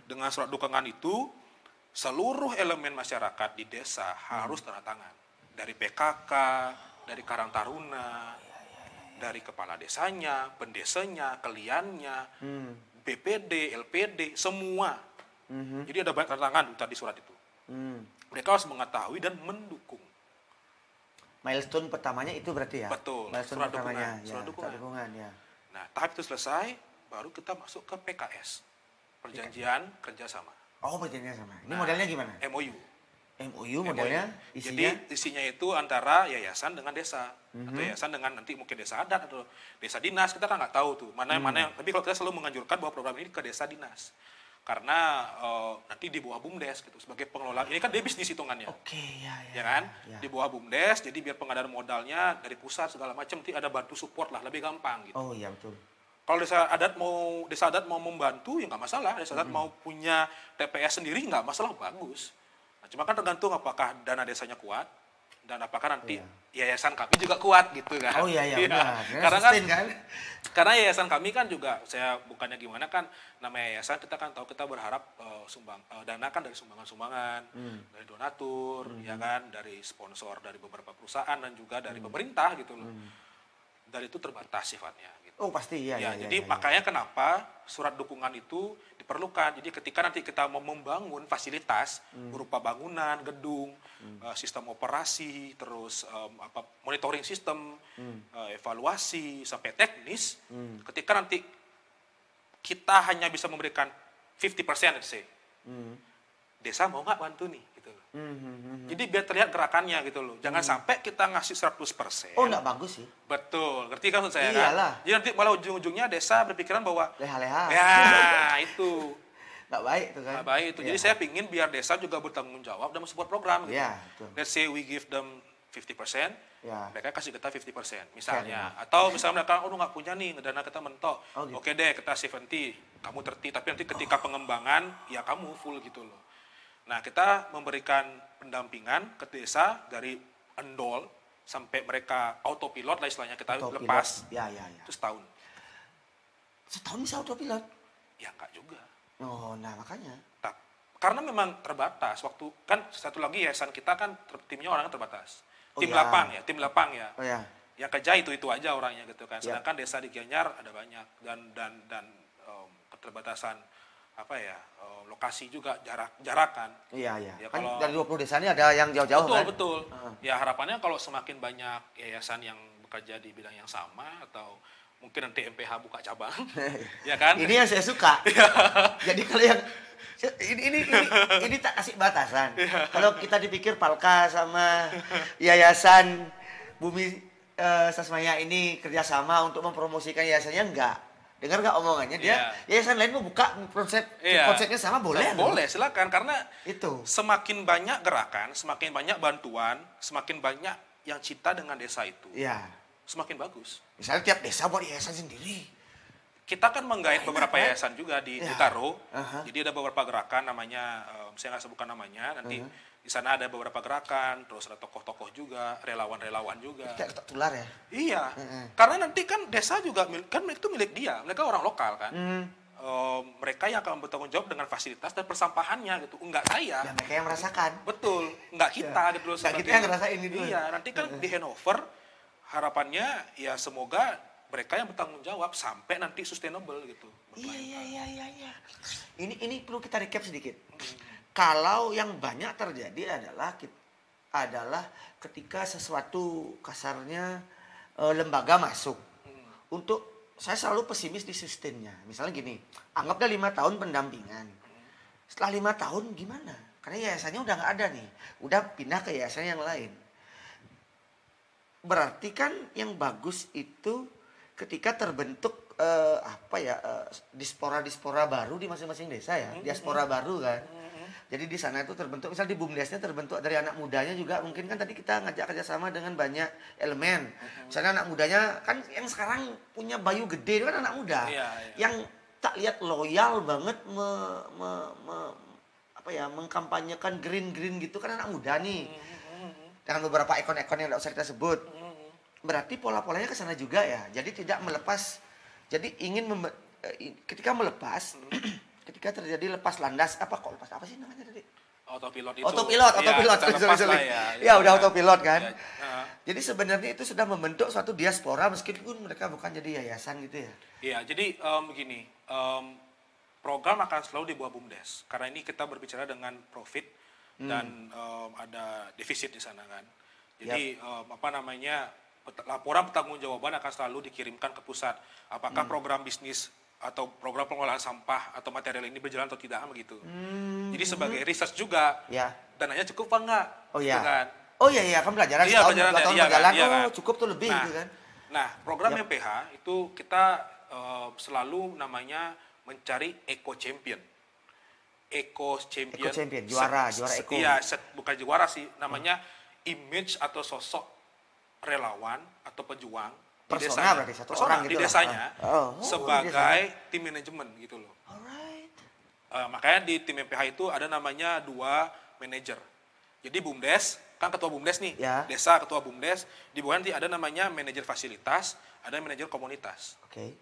dengan surat dukungan itu. Seluruh elemen masyarakat di desa harus tanda tangan. Dari PKK, dari Karang Taruna, dari kepala desanya, pendesanya, keliannya, BPD, LPD, semua. Jadi ada banyak tanda tangan tadi surat itu. Mereka harus mengetahui dan mendukung. Milestone pertamanya itu berarti ya? Betul. Milestone surat pertamanya. Surat dukungan. Ya. Nah, tahap itu selesai, baru kita masuk ke PKS. Perjanjian kerjasama. Perjanjian sama. Ini modelnya gimana? MOU modelnya isinya? Jadi isinya itu antara yayasan dengan desa. Atau yayasan dengan nanti mungkin desa adat atau desa dinas. Kita kan nggak tahu tuh mana yang. Tapi kalau kita selalu menganjurkan bahwa program ini ke desa dinas. karena nanti di bawah BUMDes gitu sebagai pengelola. Ini kan dia bisnis hitungannya. Oke, ya kan? Di bawah BUMDes, jadi biar pengadaan modalnya dari pusat segala macam nanti ada bantu support lah, lebih gampang gitu. Oh iya betul. Kalau desa adat mau membantu ya nggak masalah, desa adat mau punya TPS sendiri nggak masalah, bagus. Nah, cuma kan tergantung apakah dana desanya kuat dan apakah nanti yayasan kami juga kuat gitu kan. Oh iya benar. Karena yayasan kami kan juga, saya bukannya gimana kan, namanya yayasan kita kan tahu, kita berharap dana kan dari sumbangan-sumbangan, dari donatur, ya kan, dari sponsor dari beberapa perusahaan dan juga dari pemerintah gitu loh. Dan itu terbatas sifatnya. Gitu. Oh pasti Jadi makanya kenapa surat dukungan itu diperlukan. Jadi ketika nanti kita mau membangun fasilitas berupa bangunan, gedung, sistem operasi, terus monitoring sistem, evaluasi sampai teknis, ketika nanti kita hanya bisa memberikan 50%, let's say, desa mau nggak bantu nih? Gitu. Jadi biar terlihat gerakannya gitu loh. Jangan sampai kita ngasih 100%. Oh, nggak bagus sih. Betul. Ngerti kan maksud saya Iyalah. kan? Jadi nanti malah ujung-ujungnya desa berpikiran bahwa leha-leha. Ya, itu. Nggak baik tuh kan. Nggak baik itu. Jadi saya pingin biar desa juga bertanggung jawab dalam sebuah program gitu. Betul. Let's say we give them 50%, mereka kasih kita 50% misalnya. Fair. Atau misalnya mereka, nggak punya nih, dana kita mentok. Gitu. Oke deh, kita 70, kamu 30, tapi nanti ketika pengembangan, ya kamu full gitu loh. Nah, kita memberikan pendampingan ke desa dari endol sampai mereka autopilot lah istilahnya, kita lepas. Itu setahun. Setahun bisa autopilot? Ya enggak juga. Oh, nah makanya. Karena memang terbatas waktu, kan satu lagi yayasan kita kan timnya orangnya terbatas. Tim lapang ya. Oh ya. Yang kerja itu aja orangnya gitu kan. Sedangkan desa di Gianyar ada banyak dan keterbatasan lokasi juga jarakan. Iya. Ya, kan kalau dari 20 desa ini ada yang jauh-jauh kan? Betul. Ya harapannya kalau semakin banyak yayasan yang bekerja di bidang yang sama atau mungkin nanti MPH buka cabang. Ya kan? Ini yang saya suka. Jadi kalau yang ini tak kasih batasan. Kalau kita dipikir Palka sama Yayasan Bumi Sasmaya ini kerjasama untuk mempromosikan yayasannya, enggak. Dengar nggak omongannya dia? Yayasan lain mau buka konsepnya sama, boleh? Boleh, silakan, karena itu semakin banyak gerakan, semakin banyak bantuan, semakin banyak yang cinta dengan desa itu. Semakin bagus. Misalnya tiap desa buat yayasan sendiri. Kita kan menggait beberapa yayasan juga di Taro. Jadi ada beberapa gerakan namanya, saya nggak sebutkan namanya, nanti di sana ada beberapa gerakan, terus ada tokoh-tokoh juga, relawan-relawan juga. Kayak tular ya? Iya, karena nanti kan desa juga, kan itu milik dia, mereka orang lokal kan. Mereka yang akan bertanggung jawab dengan fasilitas dan persampahannya gitu, enggak saya. Ya mereka yang merasakan. Betul, enggak kita gitu loh. Enggak kita yang ngerasain itu. Iya, nanti kan di handover, harapannya ya semoga mereka yang bertanggung jawab sampai nanti sustainable gitu. Iya. Ini perlu kita recap sedikit. Kalau yang banyak terjadi adalah ketika sesuatu kasarnya lembaga masuk. Untuk saya selalu pesimis di sistemnya. Misalnya gini, anggaplah 5 tahun pendampingan. Setelah 5 tahun gimana? Karena yayasannya udah nggak ada nih, udah pindah ke yayasan yang lain. Berarti kan yang bagus itu ketika terbentuk diaspora baru di masing-masing desa ya, diaspora baru kan. Jadi di sana itu terbentuk, misal di BUMDesnya terbentuk dari anak mudanya juga, mungkin kan tadi kita ngajak kerjasama dengan banyak elemen. Misalnya anak mudanya kan yang sekarang punya bayu gede itu kan anak muda, yang tak lihat loyal banget mengkampanyekan green gitu kan anak muda nih. Dengan beberapa ekon-ekon yang tidak usah kita sebut. Berarti pola-polanya ke sana juga ya. Jadi tidak melepas. Jadi ingin ketika melepas, ketika terjadi lepas landas, apa sih namanya tadi? Autopilot itu. Autopilot. Udah autopilot kan. Jadi sebenarnya itu sudah membentuk suatu diaspora meskipun mereka bukan jadi yayasan gitu ya. Iya, jadi begini, program akan selalu di bawah BUMDes. Karena ini kita berbicara dengan profit dan ada defisit di sana kan. Jadi laporan pertanggungjawaban akan selalu dikirimkan ke pusat. Apakah program bisnis atau program pengelolaan sampah atau material ini berjalan atau tidak begitu. Jadi sebagai research juga, dananya cukup apa enggak? Oh iya. Gitu kan? Oh iya, kan pelajaran setahun berjalan, cukup tuh lebih gitu kan. Nah, program MPH itu kita selalu namanya mencari eco champion. Eco Champion. Eco Champion, juara Eco. Iya, bukan juara sih, namanya image atau sosok relawan atau pejuang persona berarti satu orang di gitu desanya lah. sebagai tim manajemen gitu loh. Alright. Makanya di tim MPH itu ada namanya 2 manajer. Jadi BUMDes, kan ketua BUMDes nih, ya. Desa ketua BUMDes, di bawah nanti ada namanya manajer fasilitas, ada manajer komunitas. Oke.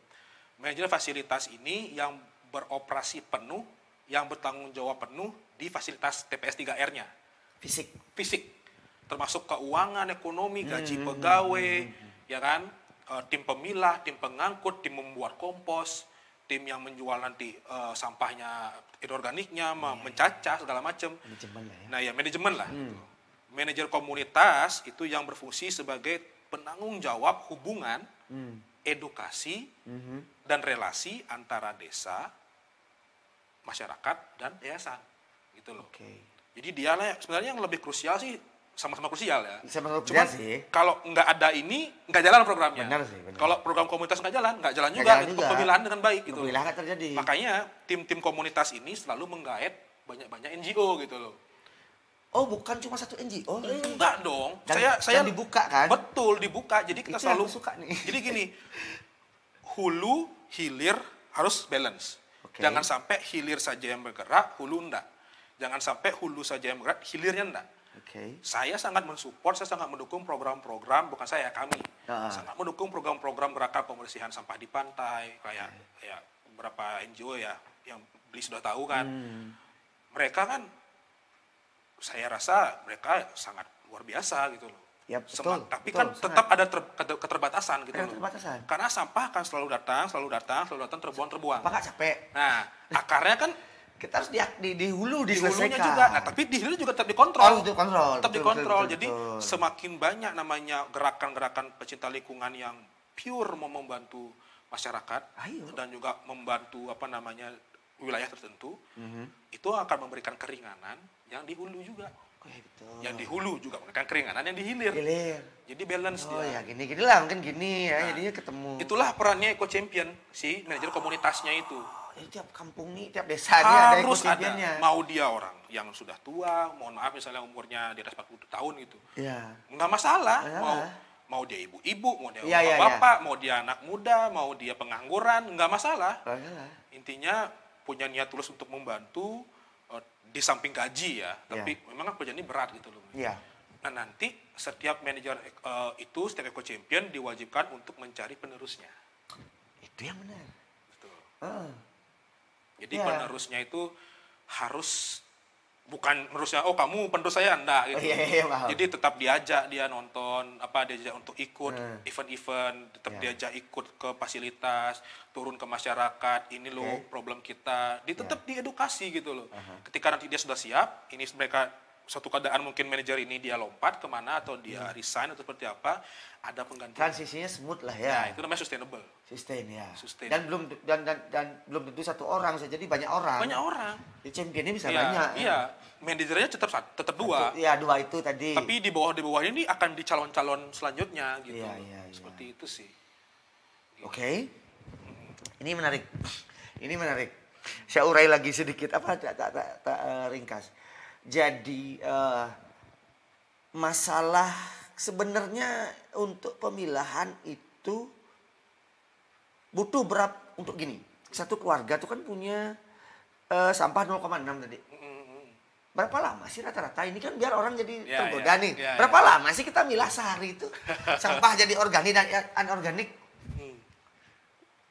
Manajer fasilitas ini yang beroperasi penuh, yang bertanggung jawab penuh di fasilitas TPS 3R-nya. Fisik. Termasuk keuangan, ekonomi, gaji pegawai, ya kan? Tim pemilah, tim pengangkut, tim membuat kompos, tim yang menjual nanti sampahnya inorganiknya, mencacah segala macam. Nah ya manajemen lah. Gitu. Manajer komunitas itu yang berfungsi sebagai penanggung jawab hubungan, edukasi, dan relasi antara desa, masyarakat, dan yayasan. Gitu loh. Jadi dia lah sebenarnya yang lebih krusial sih, sama-sama krusial ya. Cuman kalau nggak ada ini, nggak jalan programnya. Benar. Kalau program komunitas nggak jalan juga pemilihan dengan baik gitu. Pemilihan terjadi. Makanya tim-tim komunitas ini selalu menggait banyak-banyak NGO gitu loh. Oh, bukan cuma satu NGO? Enggak dong. Saya dibuka kan? Betul, dibuka. Jadi kita itu selalu suka nih. Jadi gini, hulu hilir harus balance. Jangan sampai hilir saja yang bergerak, hulu enggak. Jangan sampai hulu saja yang bergerak, hilirnya enggak. Saya sangat mensupport, saya sangat mendukung program-program, bukan saya, kami. Sangat mendukung program-program gerakan pembersihan sampah di pantai, kayak beberapa NGO ya, yang beli sudah tahu kan. Mereka kan, saya rasa mereka sangat luar biasa gitu loh. Ya, betul, tapi kan tetap ada keterbatasan gitu loh. Karena sampah kan selalu datang, terbuang. Apa nggak capek? Nah, akarnya kan kita harus di hulu diselesaikan. Hulunya juga. Nah, tapi di hilir juga tetap dikontrol. Tetap dikontrol. Jadi semakin banyak namanya gerakan-gerakan pecinta lingkungan yang pure mau membantu masyarakat dan juga membantu wilayah tertentu, itu akan memberikan keringanan yang di hulu juga. Yang di hulu juga memberikan keringanan yang di hilir. Jadi balance dia. Gini lah, mungkin gini ya, jadinya ketemu. Itulah perannya Eco Champion, si manajer komunitasnya itu. Jadi tiap kampung nih, tiap desa nih ada Eco ada. Championnya. Mau dia orang yang sudah tua, mohon maaf misalnya umurnya di atas 40 tahun gitu. Nggak masalah. Mau dia ibu-ibu, mau dia bapak, mau dia anak muda, mau dia pengangguran, nggak masalah. Intinya punya niat tulus untuk membantu di samping gaji ya, tapi memang kerjaan ini berat gitu loh. Nah nanti setiap manajer setiap Eco Champion diwajibkan untuk mencari penerusnya. Itu yang benar. Betul. Jadi penerusnya itu harus bukan penerusnya, kamu penerus saya enggak gitu. Jadi tetap diajak dia nonton, diajak untuk ikut event-event, tetap diajak ikut ke fasilitas, turun ke masyarakat, ini loh problem kita, tetap diedukasi gitu loh. Ketika nanti dia sudah siap, ini mereka suatu keadaan mungkin manajer ini dia lompat kemana atau dia resign atau seperti apa, ada penggantian. Transisinya smooth lah ya. Nah, itu namanya sustainable. Sustain. Dan belum tentu satu orang saja, jadi banyak orang. Di championnya bisa banyak. Iya, manajernya tetap 2. Iya, 2 itu tadi. Tapi di bawah ini akan di calon-calon selanjutnya gitu. Seperti itu sih. Oke. Ini menarik. Saya urai lagi sedikit ringkas. Jadi masalah sebenarnya untuk pemilahan itu butuh berapa untuk gini. Satu keluarga itu kan punya sampah 0,6 tadi. Berapa lama sih rata-rata? Ini kan biar orang jadi tergoda nih. Berapa lama sih kita milah sehari itu? Sampah jadi organik dan anorganik.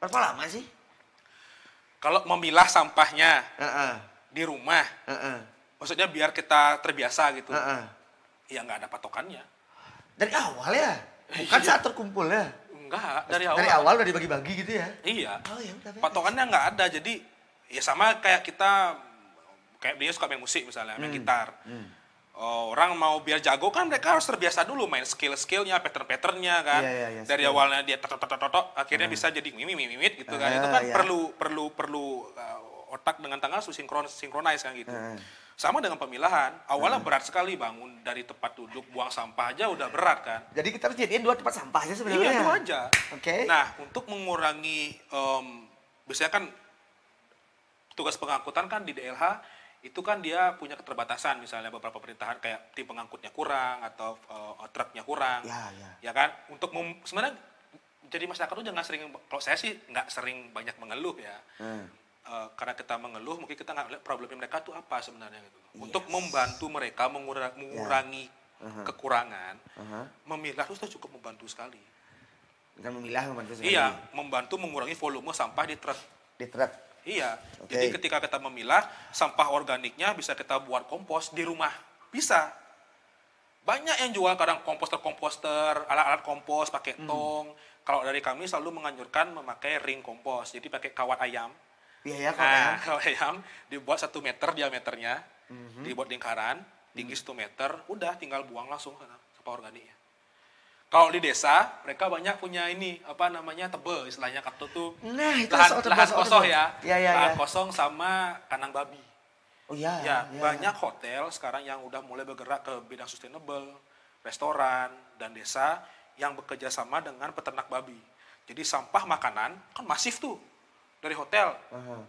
Berapa lama sih? Kalau memilah sampahnya di rumah, maksudnya biar kita terbiasa gitu. Ya nggak ada patokannya. Dari awal ya? Bukan saat terkumpul ya? Enggak, dari awal. Dari awal udah dibagi-bagi gitu ya? Iya. Patokannya nggak ada. Jadi ya sama kayak dia suka main musik misalnya, main gitar. Orang mau biar jago kan mereka harus terbiasa dulu main skill-skillnya, pattern-patternnya kan. Dari awalnya dia totok, akhirnya bisa jadi mimit gitu kan. Itu kan perlu otak dengan tangan harus sinkronize kan gitu. Sama dengan pemilahan, awalnya berat sekali bangun dari tempat duduk, buang sampah aja udah berat kan. Jadi kita harus jadiin 2 tempat sampah aja sebenarnya. Iya, 2 aja. Nah, untuk mengurangi, biasanya kan tugas pengangkutan kan di DLH itu kan dia punya keterbatasan, misalnya beberapa pemerintahan kayak tim pengangkutnya kurang atau truknya kurang, ya kan. Untuk sebenarnya jadi masyarakat tuh jangan sering, kalau saya sih nggak sering banyak mengeluh ya, karena kita mengeluh mungkin kita nggak lihat problemnya mereka tuh apa sebenarnya gitu. Untuk membantu mereka mengurangi kekurangan, memilah itu cukup membantu sekali. Dengan memilah membantu sekali. Iya, membantu mengurangi volume sampah di truk. Di truk. Iya, jadi ketika kita memilah, sampah organiknya bisa kita buat kompos di rumah. Bisa. Banyak yang jual kadang komposter, alat-alat kompos, pakai tong. Kalau dari kami selalu menganjurkan memakai ring kompos. Jadi pakai kawat ayam. Iya, kawat ayam dibuat 1 meter diameternya, dibuat lingkaran, tinggi 1 meter, udah tinggal buang langsung sampah organiknya. Kalau di desa, mereka banyak punya ini, apa namanya, tebel, istilahnya kartu tuh. Nah, itu lahan kosong ya. Lahan kosong sama kandang babi. Oh iya. Banyak hotel sekarang yang udah mulai bergerak ke bidang sustainable, restoran dan desa yang bekerja sama dengan peternak babi. Jadi sampah makanan kan masif tuh dari hotel,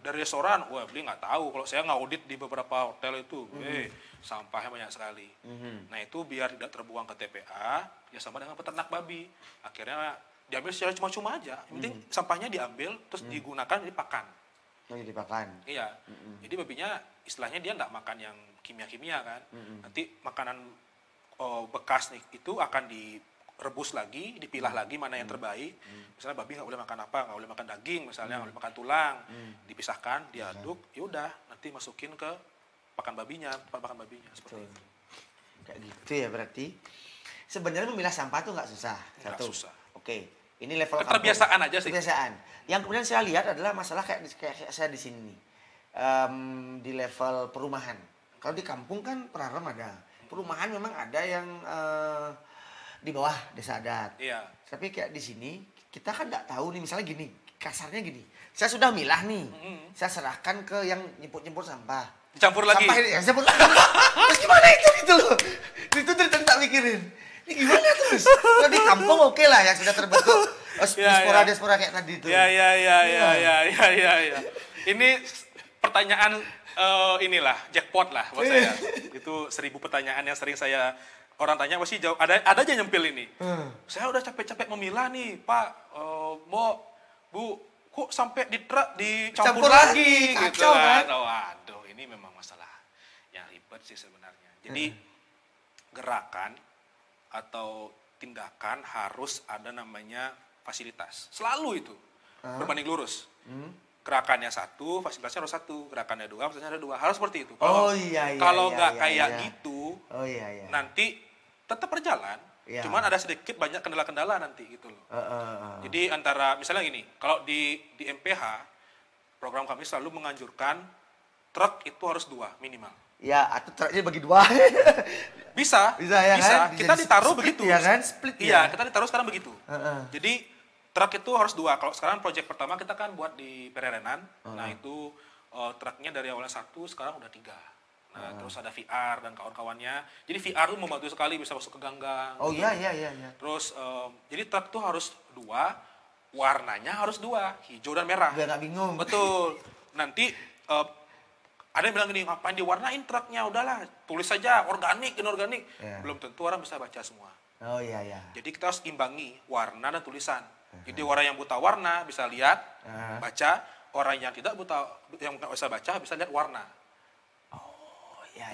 dari restoran. Wah, beli nggak tahu. Kalau saya ngaudit di beberapa hotel itu, sampahnya banyak sekali. Nah itu biar tidak terbuang ke TPA, ya sama dengan peternak babi. Akhirnya diambil secara cuma-cuma aja. Yang penting sampahnya diambil, terus digunakan jadi pakan. Jadi pakan. Iya. Jadi babinya istilahnya dia nggak makan yang kimia-kimia kan. Nanti makanan bekas nih itu akan direbus lagi, dipilah lagi mana yang terbaik. Misalnya babi nggak boleh makan apa, nggak boleh makan daging, misalnya nggak boleh makan tulang, dipisahkan, diaduk, yaudah nanti masukin ke pakan babinya, pakan babinya seperti itu. Kayak gitu ya berarti. Sebenarnya memilah sampah tuh nggak susah. Nggak susah. Oke, ini level keterbiasaan aja sih. Kebiasaan. Yang kemudian saya lihat adalah masalah kayak saya di sini nih. Di level perumahan. Kalau di kampung kan perarem ada. Perumahan memang ada yang di bawah desa adat. Iya. Tapi kayak di sini kita kan nggak tahu nih, misalnya gini, kasarnya gini. Saya sudah milah nih. Saya serahkan ke yang nyemput sampah. Dicampur lagi. Sampah ini, campur lagi. Terus gimana itu gitu loh. Itu dari tadi tak mikirin. Ini gimana terus? Kalau di kampung oke lah yang sudah terbentuk diaspora kayak tadi itu. Ya. Ini pertanyaan inilah jackpot lah buat saya. Itu 1000 pertanyaan yang sering saya orang tanya pasti jawab. Ada aja nyempil ini. Saya udah capek-capek memilah nih, Pak, Bu, kok sampai di truk dicampur lagi gitu kan. Waduh, ini memang masalah yang ribet sih sebenarnya. Jadi gerakan atau tindakan harus ada namanya fasilitas. Selalu itu. Berbanding lurus. Gerakannya satu, fasilitasnya harus satu. Gerakannya dua, fasilitasnya ada dua. Harus seperti itu. Kalau nggak kayak gitu, nanti tetap berjalan. Cuman ada sedikit banyak kendala-kendala nanti gitu loh. Jadi antara misalnya gini, kalau di MPH program kami selalu menganjurkan truk itu harus 2 minimal. Ya, atau truknya bagi 2. Bisa ya kan? Kita ditaruh begitu. Ya kan? Split ya. Kita ditaruh sekarang begitu. Jadi truk itu harus 2. Kalau sekarang proyek pertama kita kan buat di Pererenan. Nah itu truknya dari awalnya 1, sekarang udah 3. Nah, terus ada VR dan kawan-kawannya. Jadi VR itu membantu sekali, bisa masuk ke ganggang. Oh iya. Terus jadi truk itu harus 2, warnanya harus 2, hijau dan merah. Biar nggak bingung. Betul. Nanti ada yang bilang gini, ngapain diwarnain truknya? Udahlah, tulis saja organik, inorganik. Belum tentu orang bisa baca semua. Oh iya. Jadi kita harus imbangi warna dan tulisan. Jadi orang yang buta warna bisa lihat, baca. Orang yang tidak buta, yang nggak bisa baca bisa lihat warna. Iya.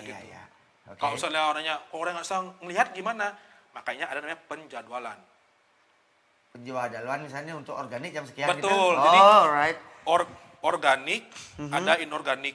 Okay. Kalau misalnya orang nggak bisa melihat gimana, makanya ada namanya penjadwalan. Penjadwalan misalnya untuk organik jam sekian. Betul. Gitu. Jadi right. Organik, ada inorganik.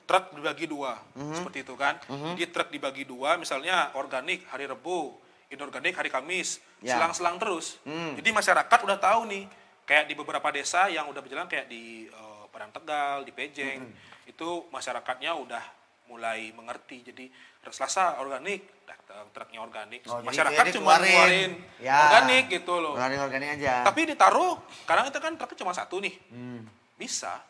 Truk dibagi 2, seperti itu kan. Jadi truk dibagi 2, misalnya organik hari Rabu, inorganik hari Kamis, selang-selang terus. Jadi masyarakat udah tahu nih, kayak di beberapa desa yang udah berjalan kayak di Padang Tegal, di Pejeng, itu masyarakatnya udah mulai mengerti. Jadi Selasa organik, datang truknya organik. Masyarakat cuma ngeluarin organik gitu loh. Ngeluarin organik aja. Tapi ditaruh, kadang itu kan truknya cuma 1 nih. Bisa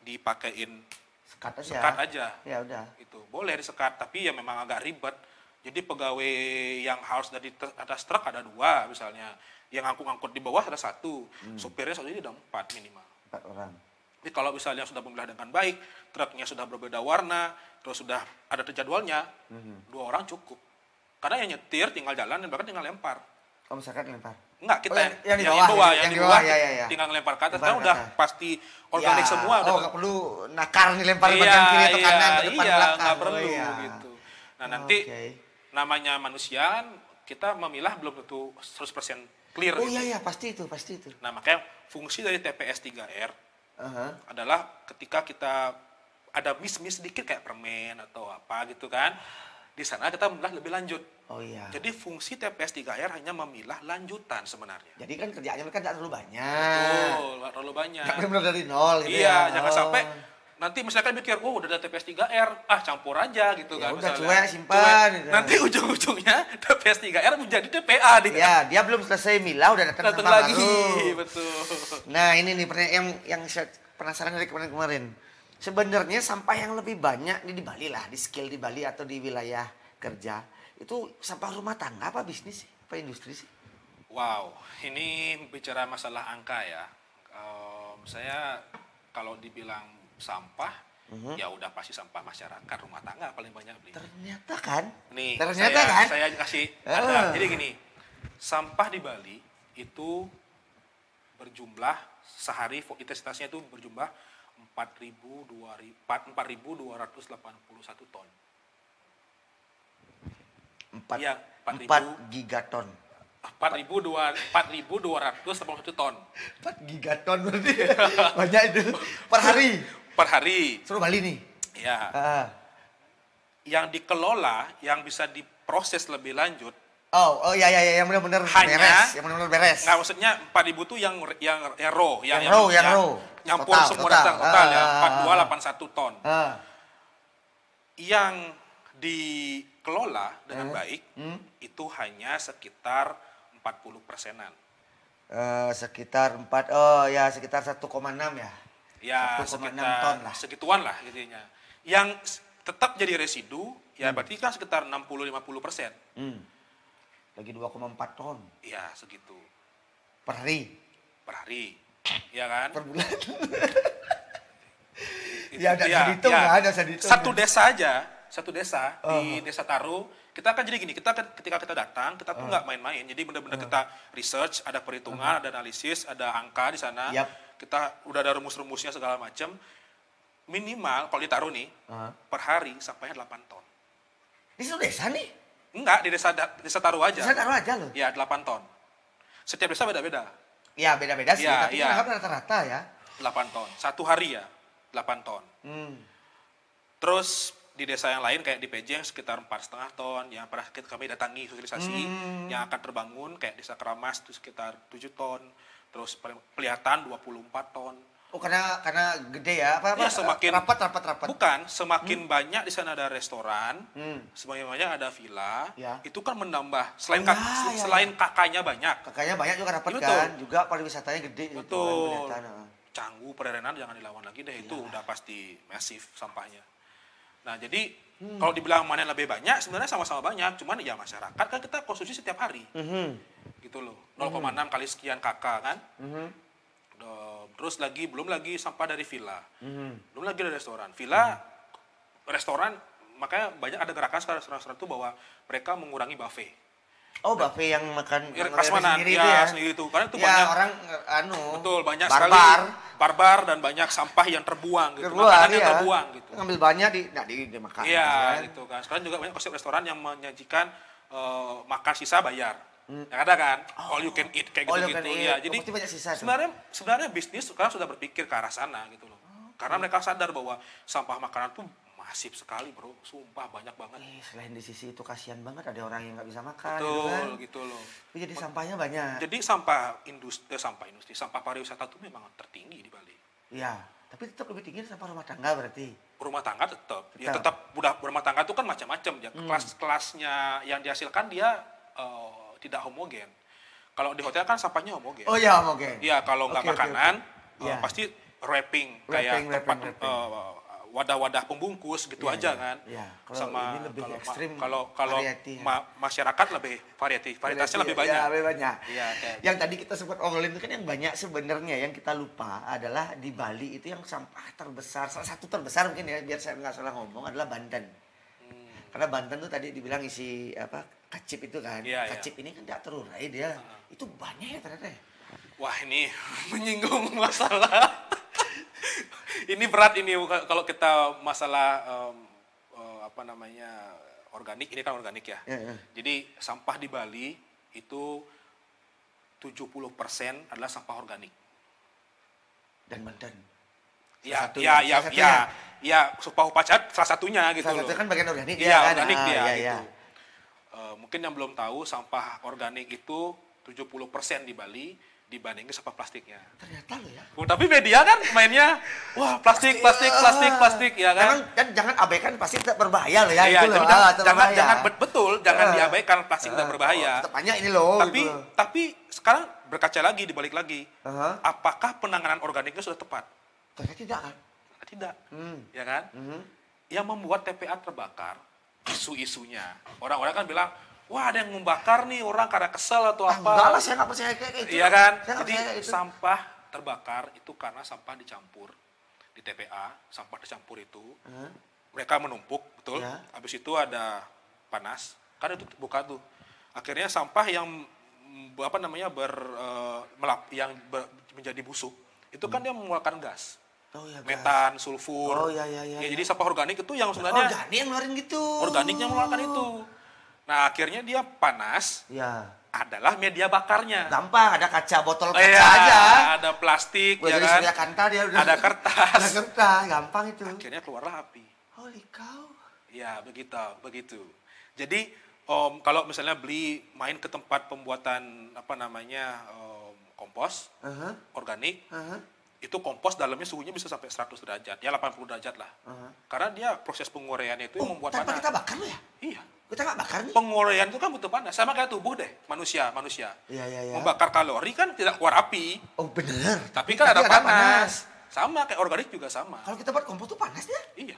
dipakein sekat aja. Ya udah. Itu boleh disekat, tapi ya memang agak ribet. Jadi pegawai yang harus dari atas truk ada 2 misalnya. Yang ngangkut-ngangkut di bawah ada 1. Supirnya satu ini ada 4 minimal. 4 orang. Jadi kalau misalnya sudah memilah dengan baik, truknya sudah berbeda warna, terus sudah ada jadwalnya, 2 orang cukup. Karena yang nyetir tinggal jalan dan bahkan tinggal lempar. Oh, misalkan lempar. Enggak, kita yang di bawah, yang di bawah ya. tinggal ngelempar ke atas. Kan udah pasti organik semua. Oh, nggak perlu nakar nih lempar bagian kiri atau kanan atau depan belakang. Nggak perlu gitu. Nah, nanti namanya manusia, kita memilah belum tentu 100% clear. Oh iya, pasti itu. Nah, makanya fungsi dari TPS 3R adalah ketika kita ada miss sedikit kayak permen atau apa gitu kan, di sana kita memilah lebih lanjut. Oh iya. Jadi fungsi TPS 3R hanya memilah lanjutan sebenarnya. Jadi kan kerjaannya mereka tidak terlalu banyak. Betul, nggak terlalu banyak. Nggak benar dari nol gitu iya, jangan sampai nanti misalkan mikir, oh udah ada TPS 3R, campur aja gitu ya kan. Udah misalnya. cuek, simpan. Gitu. Nanti ujung-ujungnya TPS 3R menjadi TPA dia. Ya, dia belum selesai milah udah datang sampah lagi. Baru. Betul. Nah, ini nih yang saya penasaran dari kemarin. Sebenarnya sampah yang lebih banyak di Bali lah, di skill di Bali atau di wilayah kerja, itu sampah rumah tangga apa bisnis sih? Apa industri sih? Wow, ini bicara masalah angka ya. Saya kalau dibilang sampah, ya udah pasti sampah masyarakat, rumah tangga paling banyak beli. Ternyata kan? Nih, ternyata kan? Saya kasih ada. Jadi gini, sampah di Bali itu berjumlah sehari intensitasnya itu berjumlah 4.281 ton. 4 gigaton. 4.281 ton. 4 gigaton berarti banyak itu per hari. Per hari. Seluruh Bali nih. Ya. Yang dikelola, yang bisa diproses lebih lanjut. Oh ya yang benar-benar beres, yang benar-benar beres. Nggak, maksudnya 4.000 itu yang raw, yang nyampur total, semua total ya, 4281 ton. Yang dikelola dengan baik itu hanya sekitar 40%-an. Sekitar 1,6 ya. Ya, 1,6 sekitar ton lah. Segituan lah intinya. Yang tetap jadi residu ya berarti kan sekitar 60-50%. Lagi 2,4 ton. Iya, segitu. Per hari. Iya kan? Per bulan. Ya, ada dihitung ya. Satu desa di Desa Taru, kita akan jadi gini, ketika kita datang, kita tuh nggak main-main. Jadi benar-benar kita research, ada perhitungan, ada analisis, ada angka di sana. Kita udah ada rumus-rumusnya segala macam. Minimal kalau ditaruh nih, per hari sampainya 8 ton. Di satu desa nih? Enggak, di desa Taru aja. Desa Taru aja loh? Ya, 8 ton. Setiap desa beda-beda. Ya, beda-beda sih, tapi rata-rata ya. 8 ton. Satu hari ya, 8 ton. Terus di desa yang lain kayak di Pejeng sekitar 4,5 ton. Yang pernah kami datangi sosialisasi, yang akan terbangun kayak desa Keramas itu sekitar 7 ton. Terus Pelihatan 24 ton. Oh, karena gede ya? Ya, semakin rapat. Bukan, semakin banyak di sana ada restoran, semakin banyak ada villa, itu kan menambah selain kakaknya banyak. Kakaknya banyak juga dapat kan, juga pariwisatanya gede. Betul. Canggu, Pererenan jangan dilawan lagi deh, itu udah pasti masif sampahnya. Nah, jadi kalau dibilang mana yang lebih banyak, sebenarnya sama-sama banyak, cuman ya masyarakat kan kita konsumsi setiap hari. Gitu loh. 0,6 kali sekian kakak kan. Terus belum lagi sampah dari villa, belum lagi dari restoran. Restoran, makanya banyak ada gerakan sekarang restoran itu bahwa mereka mengurangi buffet. Oh, buffet yang makan prasmanan sendiri sendiri itu. Karena itu banyak orang betul banyak barbar. Sekali barbar dan banyak sampah yang terbuang gitu. Makanan yang terbuang gitu. Ngambil banyak dimakan. Iya, gitu kan. Sekarang juga banyak konsep restoran yang menyajikan makan sisa bayar. Yang ada kan, all you can eat kayak gitu-gitu ya. Jadi sebenarnya bisnis sekarang sudah berpikir ke arah sana gitu loh. Karena mereka sadar bahwa sampah makanan tuh masif sekali bro, sumpah banyak banget. Selain di sisi itu kasihan banget ada orang yang nggak bisa makan. Betul, gitu loh. Jadi sampahnya banyak. Jadi sampah pariwisata itu memang tertinggi di Bali. Iya, tapi tetap lebih tinggi sampah rumah tangga berarti. Rumah tangga tetap. Ya tetap rumah tangga itu kan macam-macam ya. Kelas-kelasnya yang dihasilkan dia tidak homogen. Kalau di hotel kan sampahnya homogen. Oh iya, homogen. Iya, kalau nggak makanan pasti wrapping kayak tempat wadah-wadah pembungkus gitu aja kan. Iya. Kalau Sama ini lebih ekstrim, kalau variety, masyarakat lebih varietasnya lebih banyak. Ya, lebih banyak. Iya, kayak Yang tadi kita sempat obrolin itu kan yang banyak sebenarnya yang kita lupa adalah di Bali itu yang sampah terbesar, salah satu terbesar mungkin ya, biar saya nggak salah ngomong, adalah Banten. Karena Banten tuh tadi dibilang isi apa kacip itu kan. Iya, Kacip ini kan tidak terurai dia. Itu banyak ya ternyata ya. wah ini menyinggung masalah. Ini berat ini kalau kita masalah apa namanya organik, ini kan organik ya. Jadi sampah di Bali itu 70% adalah sampah organik. Dan Banten. Ya, Salah satunya. Sumpah Upacara salah satunya gitu Salah loh. satu kan bagian organik Iya, dia kan. organik dia iya, gitu. iya. Mungkin yang belum tahu sampah organik itu 70% di Bali dibandingin sampah plastiknya. Ternyata lo ya. Tapi media kan mainnya wah plastik ya kan. Jangan abaikan plastik tidak berbahaya loh ya. Iya, itu loh. Jangan diabaikan plastik tidak berbahaya. Tetap banyak ini loh. Tapi sekarang berkaca lagi, dibalik lagi. Apakah penanganan organiknya sudah tepat? Ternyata tidak kan? Tidak. Ya kan? Yang membuat TPA terbakar, isu-isunya. Orang-orang kan bilang, wah ada yang membakar nih orang karena kesel atau apa. Enggak lah, saya nggak percaya kayak gitu. Iya kan? Jadi sampah terbakar itu karena sampah dicampur di TPA, sampah dicampur itu. Mereka menumpuk, betul. Ya. Habis itu ada panas, kan itu buka tuh. Akhirnya sampah yang apa namanya menjadi busuk, itu kan dia mengeluarkan gas. Oh, ya, metan, sulfur. Oh iya. Jadi sampah organik itu yang sebenarnya organik yang ngeluarin gitu. Organiknya mengeluarkan itu. Nah, akhirnya dia panas. Ya. Adalah media bakarnya. Gampang, ada kaca, botol kaca aja. Ada plastik, ya kan. Dia udah. Ada kertas. Ada kertas, gampang itu. Akhirnya keluarlah api. Holy cow. Ya, begitu. Jadi, kalau misalnya main ke tempat pembuatan kompos organik, itu kompos dalamnya suhunya bisa sampai 100 derajat, ya 80 derajat lah. Karena dia proses penguraiannya itu yang membuat panas. Kita bakar lo ya? Iya. Kita nggak bakar nih? Penguraian itu kan butuh panas, sama kayak tubuh deh, manusia. Iya. Membakar kalori kan tidak keluar api. Oh benar. Tapi kan ada panas. Sama kayak organik juga sama. Kalau kita buat kompos tuh panas dia? Iya.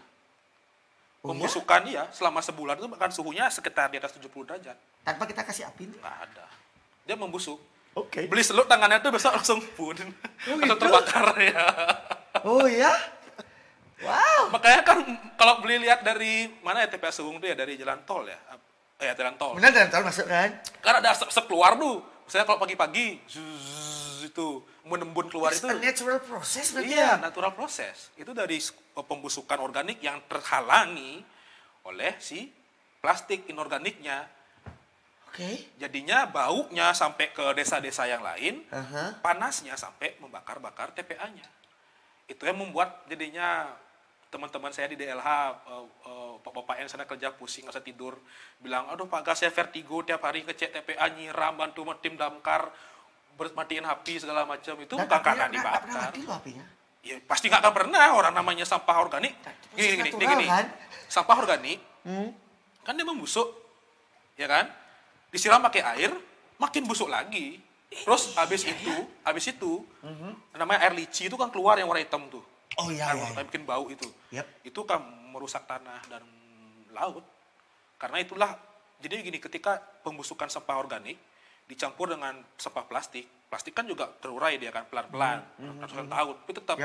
Pembusukan selama sebulan itu kan suhunya sekitar di atas 70 derajat. Tanpa kita kasih api nih? Nggak ada. Dia membusuk. Oke. Beli selut tangannya tuh besok langsung pun. Atau terbakar ya. Oh ya? Wow. Makanya kan kalau lihat dari mana ya TPA Suwung itu ya, dari jalan tol ya. Jalan tol. Benar jalan tol masuk kan? Karena ada asap keluar tuh. Misalnya kalau pagi-pagi itu menembun keluar itu. It's a natural process berarti. Iya, natural process. Itu dari pembusukan organik yang terhalangi oleh si plastik inorganiknya. Oke. Jadinya baunya sampai ke desa-desa yang lain, panasnya sampai membakar-bakar TPA-nya. Itu yang membuat jadinya teman-teman saya di DLH, bapak yang sana kerja pusing, nggak bisa tidur, bilang, aduh Pak Gas, saya vertigo tiap hari ngecek TPA, nyiram, bantu tim damkar, matiin api segala macam. Itu bukan karena dibakar. Nggak pernah mati loh apinya. Ya pasti nggak akan pernah, orang namanya sampah organik. Gini. Kan? Sampah organik, kan dia membusuk, ya kan? Disiram pakai air, makin busuk lagi. Terus habis itu, namanya air lici itu kan keluar yang warna hitam tuh. Oh iya. Bikin bau itu. Yep. Itu kan merusak tanah dan laut. Karena itulah, jadi gini, ketika pembusukan sampah organik dicampur dengan sampah plastik kan juga terurai dia kan pelan-pelan, ratusan tahun. Tapi tetap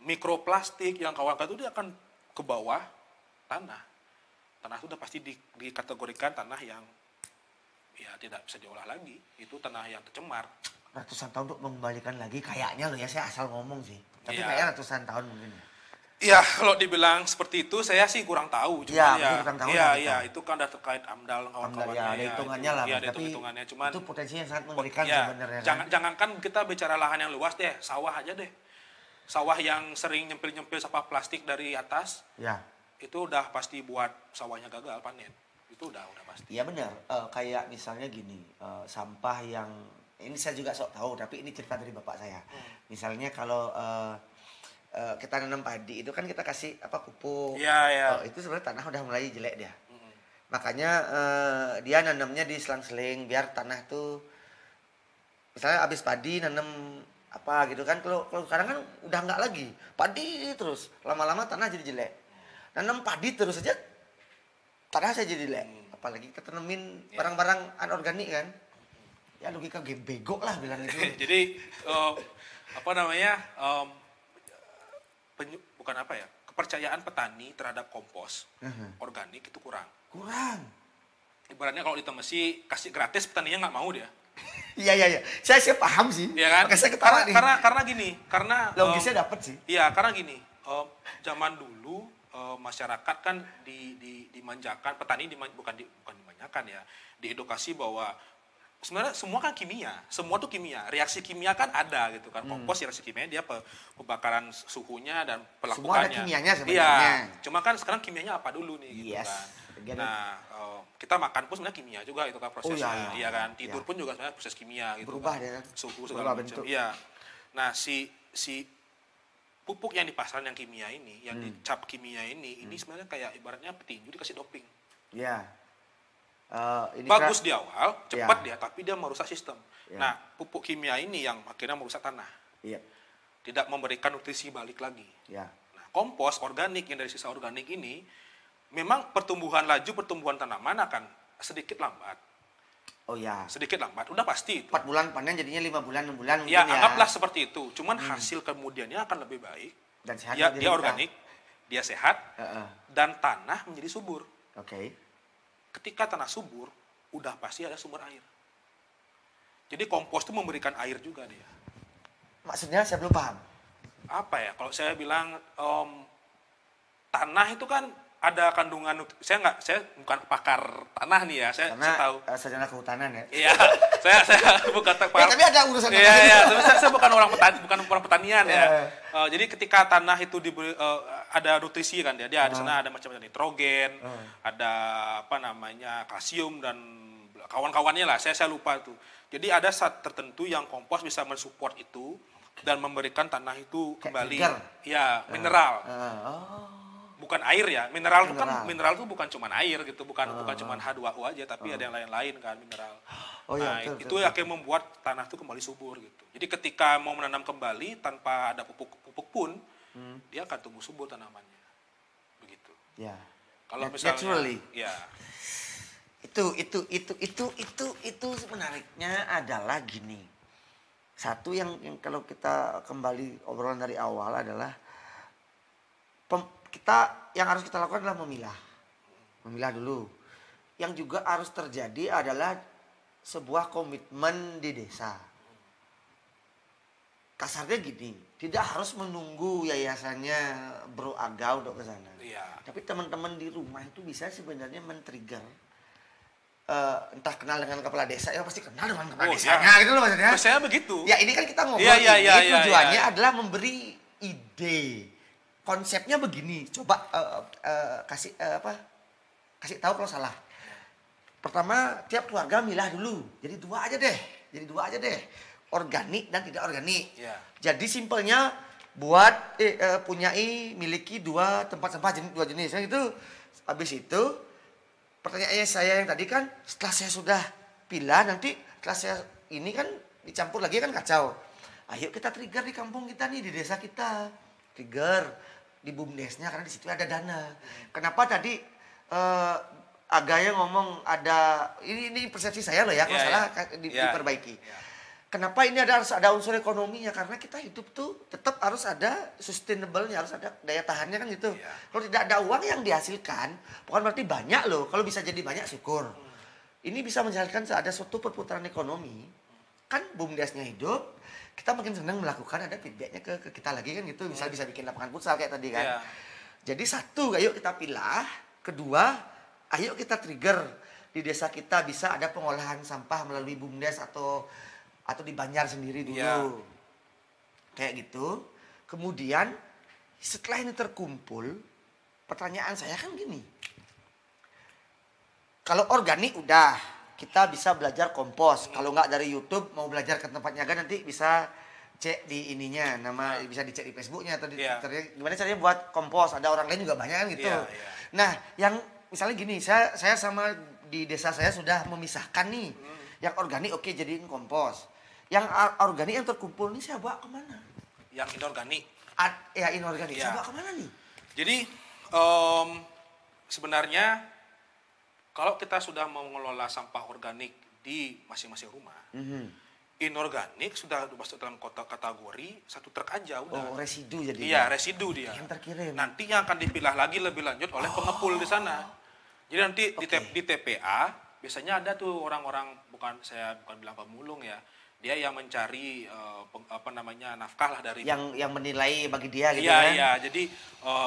mikroplastik yang kawan-kawan itu dia akan ke bawah tanah. Tanah itu udah pasti dikategorikan tanah yang ya tidak bisa diolah lagi, itu tanah yang tercemar. Ratusan tahun untuk mengembalikan lagi kayaknya loh ya, saya asal ngomong sih. Tapi ya, kayaknya ratusan tahun mungkin. Iya, kalau dibilang seperti itu saya sih kurang tahu. Cuman itu kan udah terkait AMDAL kawan-kawannya. Ada hitungannya lah. Iya, ada hitungannya. Cuman itu potensinya sangat mengerikan sebenarnya. Jangankan kita bicara lahan yang luas deh, sawah aja deh. Sawah yang sering nyempil-nyempil sampah plastik dari atas. Ya. Itu udah pasti buat sawahnya gagal panen. Itu udah pasti. Iya benar. Kayak misalnya gini, sampah yang ini saya juga sok tahu, tapi ini cerita dari bapak saya. Misalnya kalau kita nanam padi itu kan kita kasih pupuk. Iya. Itu sebenarnya tanah udah mulai jelek dia. Makanya dia nanamnya di selang-seling biar tanah tuh misalnya habis padi nanam apa gitu kan. Kalau sekarang kan udah nggak lagi padi terus, lama-lama tanah jadi jelek. nanam padi terus saja tanah saya jadi apalagi ketenemin barang-barang anorganik kan. Ya logika bego lah bilang itu. Jadi apa namanya? Bukan apa ya? Kepercayaan petani terhadap kompos organik itu kurang. Ibaratnya kalau di Temesi kasih gratis petaninya nggak mau dia. Iya. Saya paham sih. Iya kan? Makanya saya ketawa nih. Karena gini, karena logisnya dapat sih. Iya, karena gini. Zaman dulu masyarakat kan dimanjakan, petani bukan dimanjakan ya, diedukasi bahwa sebenarnya semua kan kimia, semua tuh kimia, reaksi kimia kan ada gitu kan, kompos reaksi kimia dia pembakaran suhunya dan pelakukannya. Semua ada kimianya sebenarnya. Iya, cuma kan sekarang kimianya apa dulu nih gitu Yes. kan. Nah, kita makan pun sebenarnya kimia juga itu kan prosesnya, iya kan, tidur pun juga sebenarnya proses kimia gitu. Berubah kan. dia kan. Suhu segala macam. Iya. Nah, si pupuk yang di pasaran yang kimia ini, yang dicap kimia ini sebenarnya kayak ibaratnya petinju dikasih doping. Iya. Bagus di awal, cepat dia, tapi dia merusak sistem. Nah, pupuk kimia ini yang akhirnya merusak tanah. Iya. Tidak memberikan nutrisi balik lagi. Iya. Nah, kompos organik yang dari sisa organik ini, memang laju pertumbuhan tanaman akan sedikit lambat. Oh ya. Sedikit lambat, udah pasti itu. 4 bulan panen jadinya 5 bulan, 6 bulan Ya, anggaplah seperti itu. Cuman hasil kemudiannya akan lebih baik. Dan sehat. Dia organik, dia sehat, dan tanah menjadi subur. Oke. Ketika tanah subur, udah pasti ada sumber air. Jadi kompos itu memberikan air juga dia. Maksudnya saya belum paham. Apa ya? Kalau saya bilang tanah itu kan ada kandungan, saya bukan pakar tanah nih ya, saya tahu. Sarjana kehutanan ya. Iya, saya bukan pakar. Tapi ada urusan tanah. Iya, tapi saya bukan orang pertanian ya. Jadi ketika tanah itu diberi ada nutrisi kan dia di sana ada macam-macam nitrogen, ada apa namanya kalsium dan kawan-kawannya lah, saya lupa tuh. Jadi ada saat tertentu yang kompos bisa mensupport itu dan memberikan tanah itu kembali ya mineral. Bukan air ya, mineral itu kan bukan cuma air gitu, bukan cuma H2O aja, tapi ada yang lain-lain kan mineral. Itu akan membuat tanah itu kembali subur gitu. Jadi ketika mau menanam kembali tanpa ada pupuk pun, dia akan tumbuh subur tanamannya. Begitu. Ya. Kalau misalnya naturally. Ya. Itu menariknya adalah gini. Satu yang kalau kita kembali obrolan dari awal adalah kita yang harus kita lakukan adalah memilah dulu. Yang juga harus terjadi adalah sebuah komitmen di desa. Kasarnya gini, tidak harus menunggu yayasannya Bro Aga untuk ke sana. Iya. Tapi teman-teman di rumah itu bisa sebenarnya men-trigger entah kenal dengan kepala desa, ya pasti kenal dengan kepala desanya gitu loh maksudnya. Saya begitu. Ya ini kan kita ngobrol tujuannya adalah memberi ide. Konsepnya begini, coba kasih tahu kalau salah. Pertama, tiap keluarga milah dulu. Jadi dua aja deh. Organik dan tidak organik. Yeah. Jadi simpelnya buat miliki 2 tempat sampah dua jenis. Itu habis itu pertanyaannya saya yang tadi kan setelah saya sudah pilah nanti setelah saya ini kan dicampur lagi kan kacau. Ayo kita trigger di kampung kita nih, di desa kita. Trigger di BUMDesnya karena di situ ada dana. Kenapa tadi Agaya ngomong ada ini persepsi saya loh ya, kalau salah diperbaiki. Kenapa ini harus ada unsur ekonominya? Karena kita hidup tuh tetap harus ada sustainable-nya, harus ada daya tahannya kan gitu. Kalau tidak ada uang yang dihasilkan, bukan berarti banyak loh. Kalau bisa jadi banyak syukur. Ini bisa menjalankan ada suatu perputaran ekonomi. Kan BUMDesnya hidup, kita makin senang melakukan ada feedbacknya ke kita lagi kan gitu. Bisa bikin lapangan futsal kayak tadi kan. Jadi satu, ayo kita pilah. Kedua, ayo kita trigger di desa kita bisa ada pengolahan sampah melalui BUMDes atau di Banjar sendiri dulu. Kayak gitu. Kemudian setelah ini terkumpul, pertanyaan saya kan gini. Kalau organik udah, kita bisa belajar kompos. Kalau nggak dari YouTube, mau belajar ke tempat nyaga nanti bisa cek di ininya, bisa dicek di Facebooknya atau di Twitternya. Gimana caranya buat kompos? Ada orang lain juga banyak kan gitu. Nah, yang misalnya gini, saya sama di desa saya sudah memisahkan nih. Yang organik oke, jadiin kompos. Yang organik yang terkumpul nih saya bawa kemana? Yang inorganik? Inorganik. Saya bawa kemana nih? Jadi sebenarnya kalau kita sudah mau mengelola sampah organik di masing-masing rumah, inorganik sudah masuk dalam kategori satu truk aja udah. Oh, residu jadi. Iya, residu dia. Yang terkirim. Nanti yang akan dipilah lagi lebih lanjut oleh pengepul di sana. Jadi nanti di TPA biasanya ada tuh orang-orang, bukan bilang pemulung ya. Dia yang mencari nafkah lah dari yang menilai bagi dia gitu kan. Iya. Jadi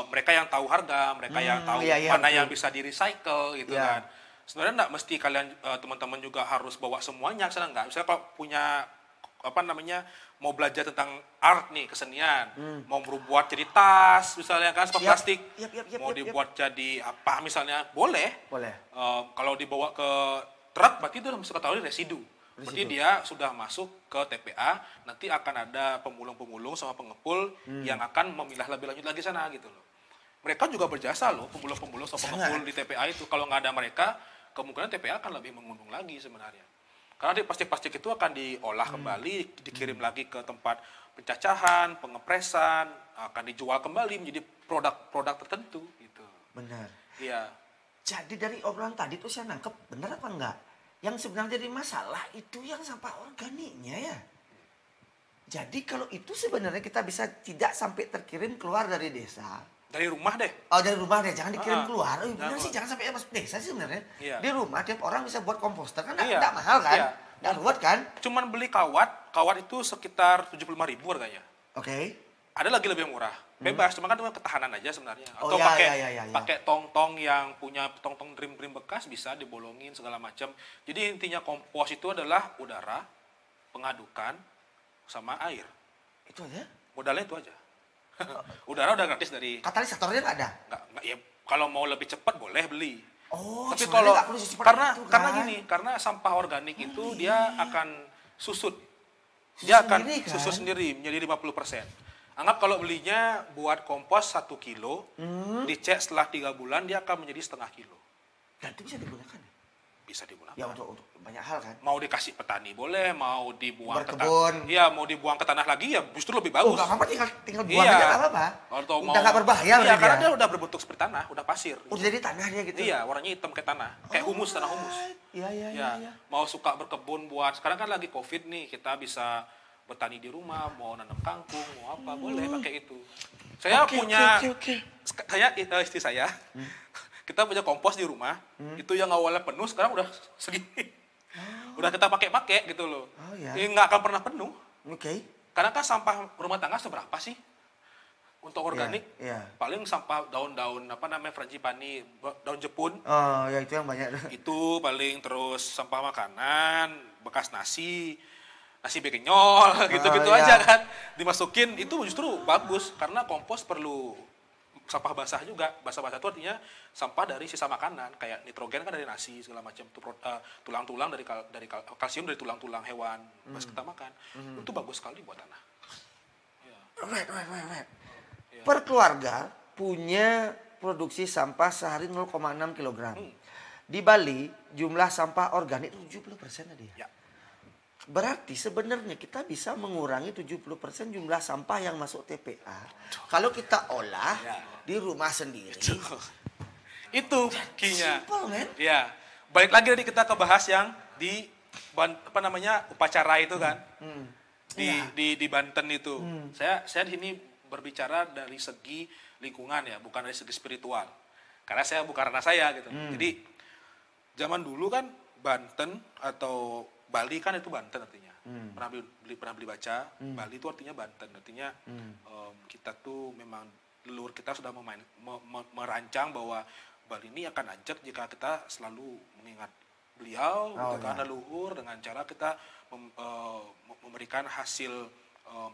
mereka yang tahu harga, mereka yang tahu mana yang bisa di-recycle gitu kan. Sebenarnya enggak mesti kalian teman-teman juga harus bawa semuanya ke sana, enggak. Misalnya kalau punya mau belajar tentang art nih, kesenian, mau berbuat jadi tas misalnya kan, sampah plastik, mau dibuat jadi apa misalnya, boleh. Kalau dibawa ke truk berarti itu masuk kategori residu. Berarti dia sudah masuk ke TPA, nanti akan ada pemulung-pemulung sama pengepul yang akan memilah lebih lanjut lagi sana gitu loh. Mereka juga berjasa loh, pemulung-pemulung sama pengepul di TPA itu. Kalau nggak ada mereka, kemungkinan TPA akan lebih menguntung lagi sebenarnya. Karena di plastik-plastik itu akan diolah kembali, dikirim lagi ke tempat pencacahan, pengepresan, akan dijual kembali menjadi produk-produk tertentu gitu. Benar. Iya. Jadi dari obrolan tadi tuh saya nangkep, benar apa enggak? Yang sebenarnya jadi masalah itu yang sampah organiknya ya. Jadi kalau itu sebenarnya kita bisa tidak sampai terkirim keluar dari desa. Dari rumah deh. Oh, dari rumah deh, jangan dikirim keluar. Oh, benar sih, jangan sampai masuk desa sih sebenarnya. Iya. Di rumah tiap orang bisa buat komposter kan enggak mahal kan? Enggak ruwet kan? Cuman beli kawat itu sekitar 75.000 harganya. Oke. Ada lagi lebih murah. Bebas, cuma kan itu ketahanan aja sebenarnya. Oh, atau ya. pakai tong-tong yang punya tong-tong dream bekas bisa dibolongin segala macam. Jadi intinya kompos itu adalah udara, pengadukan sama air. Itu aja? Modalnya itu aja. Udara udah gratis dari. Katalisatornya nggak ada? Nggak, ya kalau mau lebih cepat boleh beli. Oh, tapi kalau karena kan? gini, karena sampah organik itu dia akan susut. Dia akan susut sendiri menjadi 50%. Anggap kalau belinya buat kompos 1 kilo, dicek setelah 3 bulan dia akan menjadi setengah kilo. Dan itu bisa digunakan ya? Bisa digunakan. Ya untuk banyak hal kan? Mau dikasih petani boleh, mau dibuang ke tanah. Iya, mau dibuang ke tanah lagi ya justru lebih bagus. Oh, nggak apa-apa, tinggal buang aja nggak apa-apa. Atau udah nggak berbahaya. Iya, karena dia udah berbentuk seperti tanah, udah pasir. Oh, jadi tanahnya gitu? Iya, warnanya hitam kayak tanah, kayak humus, tanah humus. Iya. Mau suka berkebun buat, sekarang kan lagi COVID nih, kita bisa bertani di rumah, mau nanam kangkung, mau apa, boleh pakai itu. Saya saya istri saya, kita punya kompos di rumah, itu yang awalnya penuh, sekarang udah segini. Udah kita pakai gitu loh. Oh, ya. Ini nggak akan pernah penuh. Oke. Karena kan sampah rumah tangga seberapa sih? Untuk organik, paling sampah daun-daun frangipani, daun jepun. Oh, ya itu yang banyak. Itu paling, terus sampah makanan, bekas nasi bekenyol, gitu-gitu aja kan. Dimasukin, itu justru bagus, karena kompos perlu sampah basah juga. Basah-basah itu artinya sampah dari sisa makanan, kayak nitrogen kan dari nasi, segala macam. Tulang-tulang dari kalsium dari tulang-tulang hewan, pas kita makan. Itu bagus sekali buat tanah. Ya. Right. Per keluarga punya produksi sampah sehari 0,6 kg. Di Bali jumlah sampah organik 70% tadi. Ya. Berarti sebenarnya kita bisa mengurangi 70% jumlah sampah yang masuk TPA. Kalau kita olah di rumah sendiri. Itu kinya. Simple, man. Ya. Balik lagi tadi kita ke bahas yang di upacara itu kan. Di Banten itu. Saya di sini berbicara dari segi lingkungan ya, bukan dari segi spiritual. Karena saya bukan ranah saya gitu. Jadi zaman dulu kan Banten atau Bali kan itu Banten artinya. Pernah beli baca, Bali itu artinya Banten. Artinya kita tuh memang leluhur kita sudah merancang bahwa Bali ini akan ajak jika kita selalu mengingat beliau, karena leluhur, dengan cara kita memberikan hasil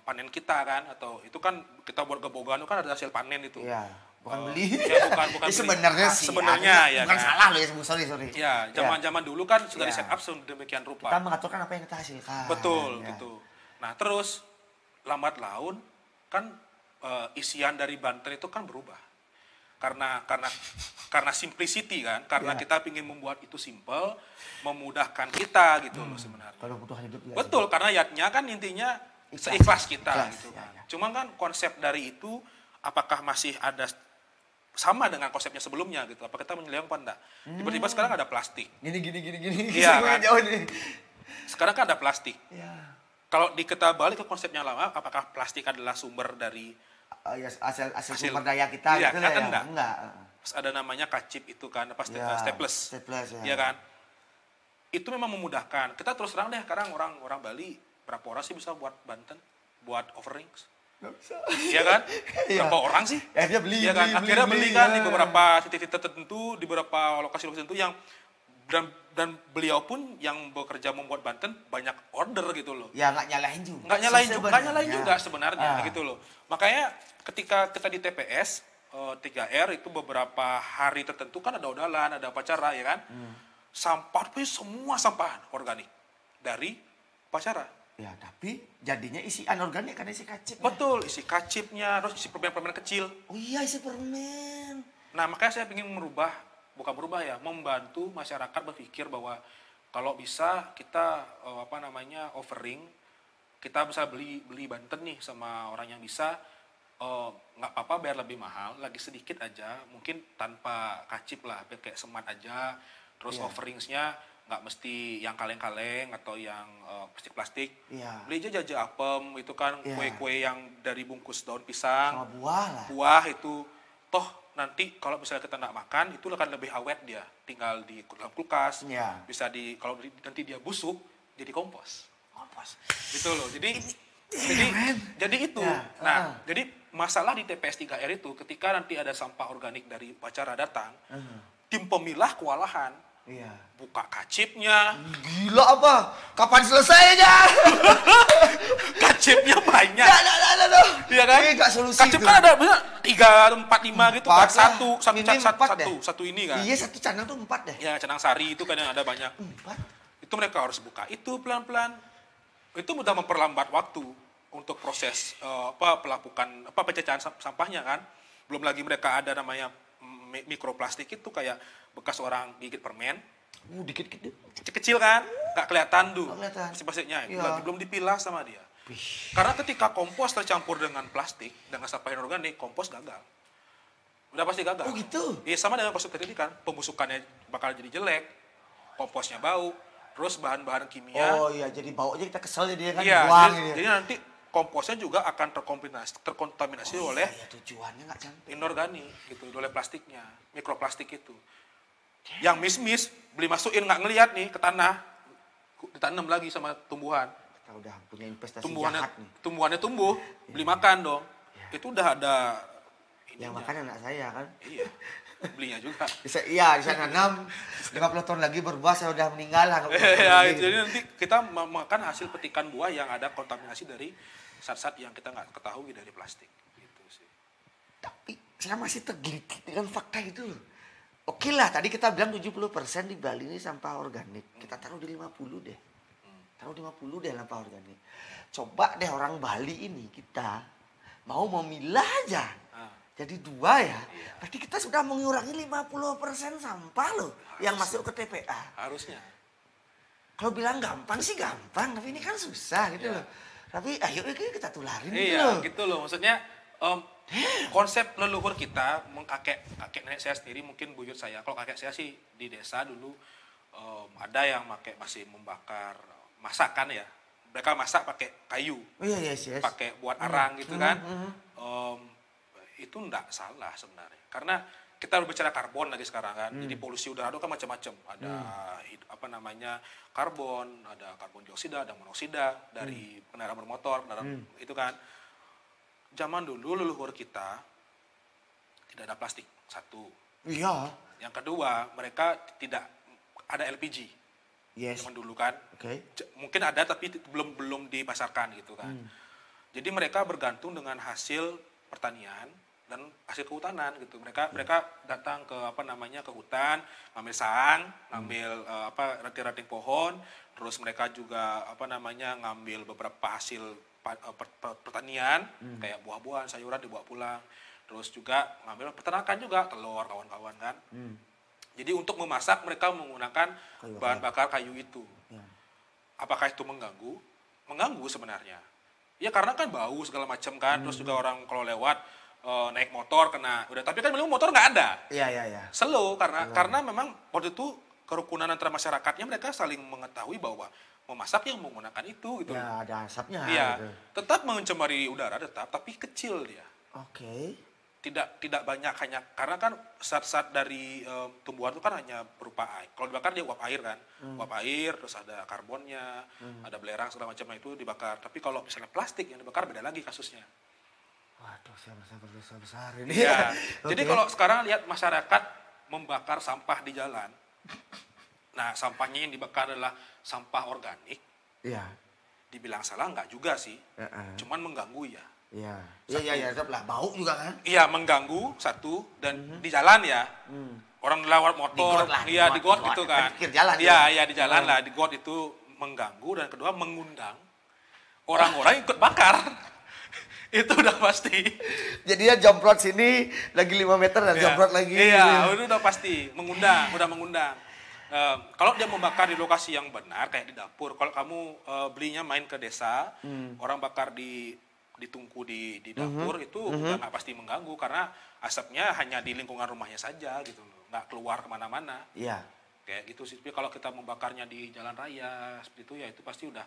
panen kita kan, atau itu kan kita buat gebogan itu kan ada hasil panen itu. Iya. Bukan beli. Ya, bukan sebenarnya sih. Sebenarnya ya. Bukan kan? salah loh ya, sorry. Ya, zaman dulu kan sudah di set up sedemikian rupa. Kita mengaturkan apa yang kita hasilkan. Betul, gitu. Nah, terus lambat laun kan isian dari Banten itu kan berubah. Karena simplicity kan, karena kita ingin membuat itu simple, memudahkan kita gitu loh sebenarnya. Kalau kebutuhan hidup ya. Betul, karena yatnya kan intinya seikhlas kita gitu kan. Ya. Cuma kan konsep dari itu apakah masih ada sama dengan konsepnya sebelumnya gitu. Apa kita menyeleweng apa enggak? Tiba-tiba sekarang ada plastik. Gini. Iya kan? Jauh nih. Sekarang kan ada plastik. Ya. Kalau kita balik ke konsep yang lama, apakah plastik adalah sumber dari Ya, hasil sumber daya kita iya, gitu kan ya. enggak. Terus ada namanya kacip itu kan, apa Ya, staples. staples ya. Iya kan? Itu memang memudahkan. Kita terus terang deh, sekarang orang Bali berapa orang sih bisa buat Banten, buat overrings? Nggak bisa. Iya kan? Iya. Berapa orang sih? Ya, dia beli, Iya kan? beli, Akhirnya beli, beli kan ya. di beberapa titik-titik tertentu, di beberapa lokasi-lokasi tertentu yang dan beliau pun yang bekerja membuat Banten banyak order gitu loh. Ya nggak nyalahin juga. Nggak nyalahin juga sebenarnya gitu loh. Makanya ketika kita di TPS 3R itu beberapa hari tertentu kan ada odalan, ada upacara ya kan. Sampah itu semua sampah organik dari upacara. Ya tapi jadinya isi anorganik kan isi kacip. Betul, isi kacipnya, terus isi permen-permen kecil. Oh iya isi permen. Nah makanya saya ingin membantu masyarakat berpikir bahwa kalau bisa kita offering, kita bisa beli Banten nih sama orang yang bisa, nggak apa-apa bayar lebih mahal, lagi sedikit aja, mungkin tanpa kacip lah, kayak semat aja, terus offeringsnya nggak mesti yang kaleng-kaleng atau yang plastik-plastik. Beli aja jajan apem itu kan, kue-kue yang dari bungkus daun pisang. Sama buah lah. Buah itu, toh nanti kalau misalnya kita nggak makan, itu akan lebih awet dia. Tinggal di dalam kulkas, bisa kalau nanti dia busuk, jadi kompos. Gitu loh, jadi itu. Nah, jadi masalah di TPS 3R itu, ketika nanti ada sampah organik dari upacara datang, tim pemilah kewalahan. Buka kacipnya. Gila apa? Kapan selesainya? Kacipnya banyak. Iya kan? Gak solusi. Kacip kan ada 3, 4, 5 gitu kan. Satu ini kan. Iya, satu canang tuh 4 deh. Ya, canang sari itu kan yang ada banyak. 4. Itu mereka harus buka itu pelan-pelan. Itu mudah memperlambat waktu untuk proses pelapukan pencacahan sampahnya kan. Belum lagi mereka ada namanya mikroplastik itu kayak bekas orang gigit permen. Dikit-dikit. Kecil kan, nggak kelihatan tuh. Plastiknya itu belum dipilah sama dia. Karena ketika kompos tercampur dengan plastik, dengan sampah inorganik, kompos gagal. Udah pasti gagal. Oh gitu? Iya, sama dengan proses tadi kan, pembusukannya bakal jadi jelek, komposnya bau, terus bahan-bahan kimia. Oh iya, jadi baunya kita kesel jadi kan iya, buang. Jadi nanti komposnya juga akan terkontaminasi oleh tujuannya nggak cantik. inorganik gitu, oleh plastiknya, mikroplastik itu. Yang mis-mis beli masukin nggak ngelihat nih ke tanah, ditanam lagi sama tumbuhan. Kita udah punya investasi jahat nih. Tumbuhannya tumbuh, beli makan dong. Itu udah ada yang makan anak saya kan. Iya, belinya juga. Bisa nanam 50 tahun lagi berbuah, saya udah meninggal lah. Jadi nanti kita makan hasil petikan buah yang ada kontaminasi dari zat-zat yang kita nggak ketahui dari plastik. Gitu sih. Tapi saya masih tergelitik dengan fakta itu loh. Oke lah, tadi kita bilang 70% di Bali ini sampah organik. Kita taruh di 50 deh. Taruh 50 deh sampah organik. Coba deh orang Bali ini kita mau memilah aja. Jadi 2 ya. Berarti kita sudah mengurangi 50% sampah loh yang masuk ke TPA. Harusnya. Kalau bilang gampang sih gampang, tapi ini kan susah gitu loh. Tapi ayo kita tularin gitu Iya, loh. gitu loh. Maksudnya konsep leluhur kita, kakek nenek saya sendiri, mungkin buyut saya. Kalau kakek saya sih di desa dulu ada yang masih membakar masakan ya. Mereka masak pakai kayu. Yes. Pakai buat arang gitu kan. Itu enggak salah sebenarnya. Karena kita berbicara karbon lagi sekarang kan. Jadi polusi udara itu kan macam-macam. Ada karbon, ada karbon dioksida, ada monoksida dari kendaraan bermotor, itu kan. Zaman dulu leluhur kita tidak ada plastik, satu. Iya. Yang kedua, mereka tidak ada LPG. Yes. Zaman dulu kan. Mungkin ada tapi belum dipasarkan gitu kan. Jadi mereka bergantung dengan hasil pertanian dan hasil kehutanan gitu. Mereka datang ke ke hutan, ngambil sarang, ngambil ranting-ranting pohon, terus mereka juga ngambil beberapa hasil pertanian kayak buah-buahan, sayuran dibawa pulang. Terus juga ngambil peternakan juga, telur, kawan-kawan kan. Jadi untuk memasak mereka menggunakan bahan bakar kayu itu. Apakah itu mengganggu? Mengganggu sebenarnya. Ya karena kan bau segala macam kan. Terus juga orang kalau lewat naik motor kena, udah. Tapi kan memang motor nggak ada. Iya. Slow karena memang waktu itu kerukunan antara masyarakatnya mereka saling mengetahui bahwa memasak yang menggunakan itu gitu. Ya, ada asapnya. Iya, Gitu. tetap mencemari udara tapi kecil dia. Oke. Tidak banyak, hanya karena kan zat-zat dari tumbuhan itu kan hanya berupa air. Kalau dibakar dia uap air kan, uap air, terus ada karbonnya, ada belerang segala macam itu dibakar. Tapi kalau misalnya plastik yang dibakar beda lagi kasusnya. Waduh, saya besar ini. Iya. Okay. Jadi kalau sekarang lihat masyarakat membakar sampah di jalan, nah sampahnya yang dibakar adalah sampah organik. Iya. Dibilang salah nggak juga sih, cuman mengganggu ya. Iya, tetap lah, bau juga kan? Iya, mengganggu satu, dan di jalan ya, orang lewat motor, di got gitu kan. Iya, di jalan lah, di got itu mengganggu, dan kedua mengundang orang-orang ikut bakar. Itu udah pasti. Jadi dia jomprot sini, lagi 5 meter dan jomprot lagi. Iya, itu udah pasti, udah mengundang. Kalau dia membakar di lokasi yang benar, kayak di dapur, kalau kamu belinya main ke desa, orang bakar di tungku di dapur, itu udah nggak pasti mengganggu, karena asapnya hanya di lingkungan rumahnya saja gitu loh, nggak keluar kemana-mana. Iya. Kayak gitu sih. Tapi kalau kita membakarnya di jalan raya seperti itu, ya itu pasti udah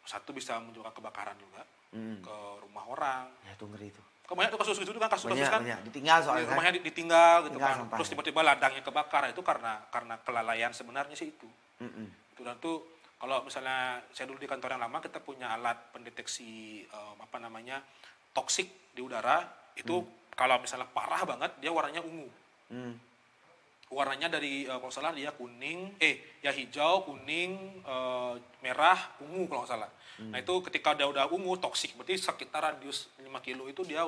satu bisa menyebabkan kebakaran juga ke rumah orang. Ya itu ngeri itu. Banyak tuh kasus itu kan, kasus kan ditinggal soalnya kan. Rumahnya ditinggal gitu kan. Sampahnya. Terus tiba-tiba ladangnya kebakar, itu karena kelalaian sebenarnya sih itu. Itu, dan tuh kalau misalnya saya dulu di kantor yang lama, kita punya alat pendeteksi toksik di udara. Itu kalau misalnya parah banget dia warnanya ungu. Warnanya dari kalau salah dia hijau, kuning, merah, ungu kalau nggak salah. Nah itu ketika dia udah ungu, toksik, berarti sekitar radius 5 kilo itu dia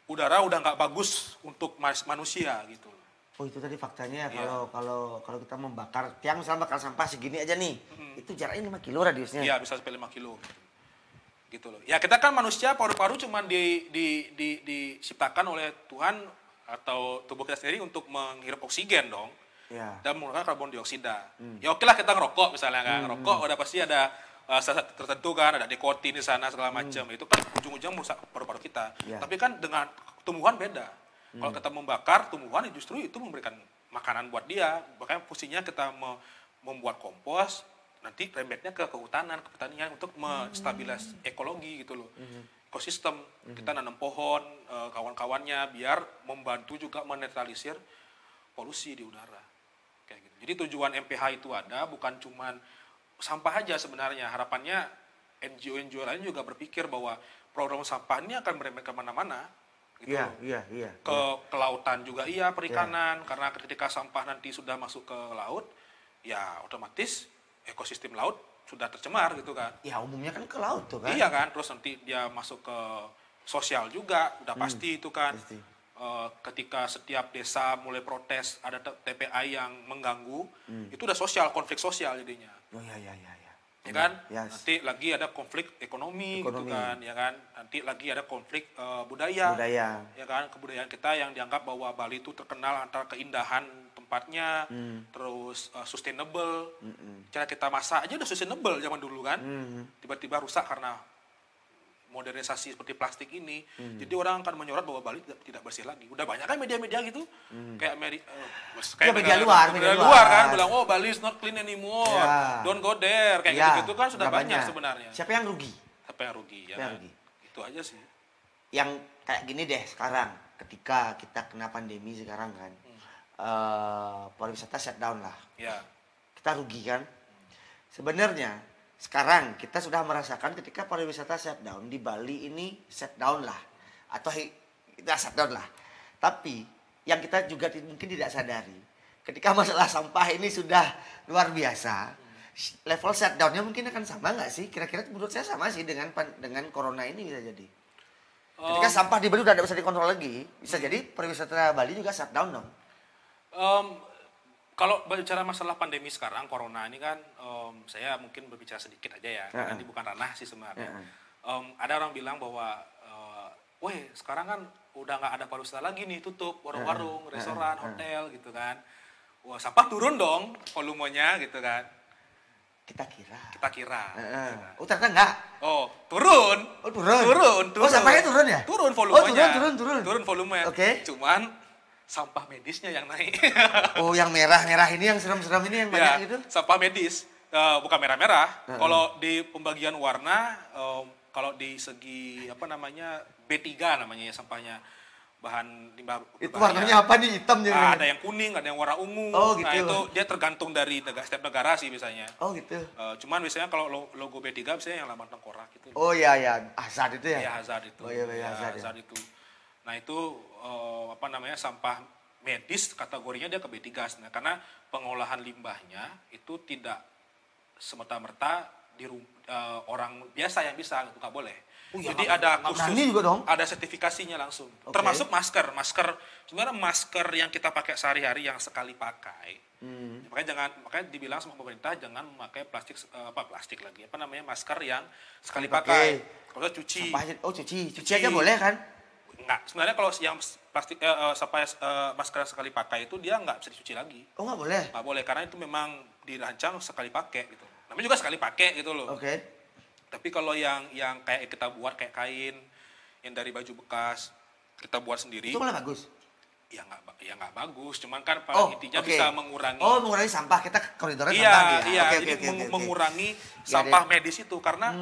udara udah nggak bagus untuk manusia gitu. Oh itu tadi faktanya kalau kita membakar tiang, misalnya bakar sampah segini aja nih, itu jaraknya 5 kilo radiusnya. Iya, bisa sampai 5 kilo. Gitu loh. Ya kita kan manusia, paru-paru cuma diciptakan oleh Tuhan atau tubuh kita sendiri untuk menghirup oksigen dong. Ya. Dan menggunakan karbon dioksida. Ya oke lah kita ngerokok misalnya kan. Ngerokok udah pasti ada zat tertentu kan, ada nikotin di sana segala macam. Itu kan ujung-ujung merusak paru-paru kita. Ya. Tapi kan dengan tumbuhan beda. Kalau kita membakar tumbuhan, justru itu memberikan makanan buat dia. Makanya fungsinya kita membuat kompos, nanti rembetnya ke kehutanan, ke pertanian untuk menstabilis ekologi gitu loh. Ekosistem, kita nanam pohon, kawan-kawannya, biar membantu juga menetralisir polusi di udara. Kayak gitu. Jadi tujuan MPH itu ada, bukan cuman sampah aja sebenarnya. Harapannya NGO lain juga berpikir bahwa program sampah ini akan merembet kemana-mana. Gitu. Iya. Ke lautan juga perikanan, karena ketika sampah nanti sudah masuk ke laut, ya otomatis ekosistem laut sudah tercemar gitu kan. Ya umumnya kan ke laut tuh kan. Iya kan, terus nanti dia masuk ke sosial juga, udah pasti itu kan. Pasti. Ketika setiap desa mulai protes, ada TPA yang mengganggu, itu udah sosial, konflik sosial jadinya. Oh iya. Ya kan? Yes. Nanti lagi ada konflik ekonomi gitu kan, ya kan? Nanti lagi ada konflik budaya. Ya kan? Kebudayaan kita yang dianggap bahwa Bali itu terkenal antara keindahan tempatnya, terus sustainable. Cara kita masak aja udah sustainable zaman dulu kan. Tiba-tiba rusak karena modernisasi seperti plastik ini. Jadi orang akan menyorot bahwa Bali tidak bersih lagi. Udah banyak kan media-media gitu. Kayak media luar kan bilang, oh Bali is not clean anymore. Yeah. Don't go there. Kayak gitu-gitu kan sudah banyak sebenarnya. Siapa yang rugi? Ya. Itu aja sih. Yang kayak gini deh sekarang, ketika kita kena pandemi sekarang kan, pariwisata shutdown lah. Ya. Kita rugi kan. Sebenarnya sekarang kita sudah merasakan ketika pariwisata shutdown di Bali ini shutdown lah, atau kita shutdown lah. Tapi yang kita juga mungkin tidak sadari, ketika masalah sampah ini sudah luar biasa, level shutdownnya mungkin akan sama nggak sih? Kira-kira menurut saya sama sih dengan corona ini bisa jadi. Ketika sampah di Bali udah tidak bisa dikontrol lagi, bisa jadi pariwisata Bali juga shutdown dong. Kalau bicara masalah pandemi sekarang, corona ini kan, saya mungkin berbicara sedikit aja ya, karena ini bukan ranah sih sebenarnya. Ada orang bilang bahwa, sekarang kan udah nggak ada pariwisata lagi nih, tutup warung-warung, restoran, hotel gitu kan. Wah, sampah turun dong volumenya gitu kan. Kita kira. Kira. Oh, ternyata enggak. Oh, turun. Oh, turun. Turun. Oh, sampahnya turun ya? Turun volumenya. Turun. Turun volume. Oke. Cuman sampah medisnya yang naik. Oh, yang merah-merah ini, yang serem-serem ini yang banyak gitu? Sampah medis. Bukan merah-merah. Kalau di pembagian warna, kalau di segi B3 namanya ya sampahnya. Bahan limbah itu warnanya apa nih, hitam jadi? Ada yang kuning, ada yang warna ungu. Oh, gitu. Nah itu dia tergantung dari setiap negara sih biasanya. Oh gitu. Cuman biasanya kalau logo B3 biasanya yang lambang tengkorak gitu. Oh iya, Hazard itu ya? Iya, Hazard itu. Oh iya, Hazard, Hazard itu. Nah itu sampah medis kategorinya dia ke B3. Nah, karena pengolahan limbahnya itu tidak semerta-merta orang biasa yang bisa, itu nggak boleh. Jadi ada khusus, ada sertifikasinya langsung. Okay. Termasuk masker. Sebenarnya masker yang kita pakai sehari-hari yang sekali pakai. Makanya dibilang sama pemerintah jangan memakai plastik lagi. Masker yang sekali pakai. Kalau cuci. Cuci aja boleh kan? Enggak. Sebenarnya kalau yang plastik masker sekali pakai itu dia nggak bisa dicuci lagi. Oh, nggak boleh? Nggak boleh karena itu memang dirancang sekali pakai gitu. Namanya juga sekali pakai gitu loh. Oke. Okay. Tapi kalau yang kayak kita buat kayak kain yang dari baju bekas kita buat sendiri. Itu malah bagus. Ya nggak bagus, cuman kan intinya bisa mengurangi. Oh, mengurangi sampah, kita koridornya sampah ya. Iya, jadi mengurangi sampah medis itu karena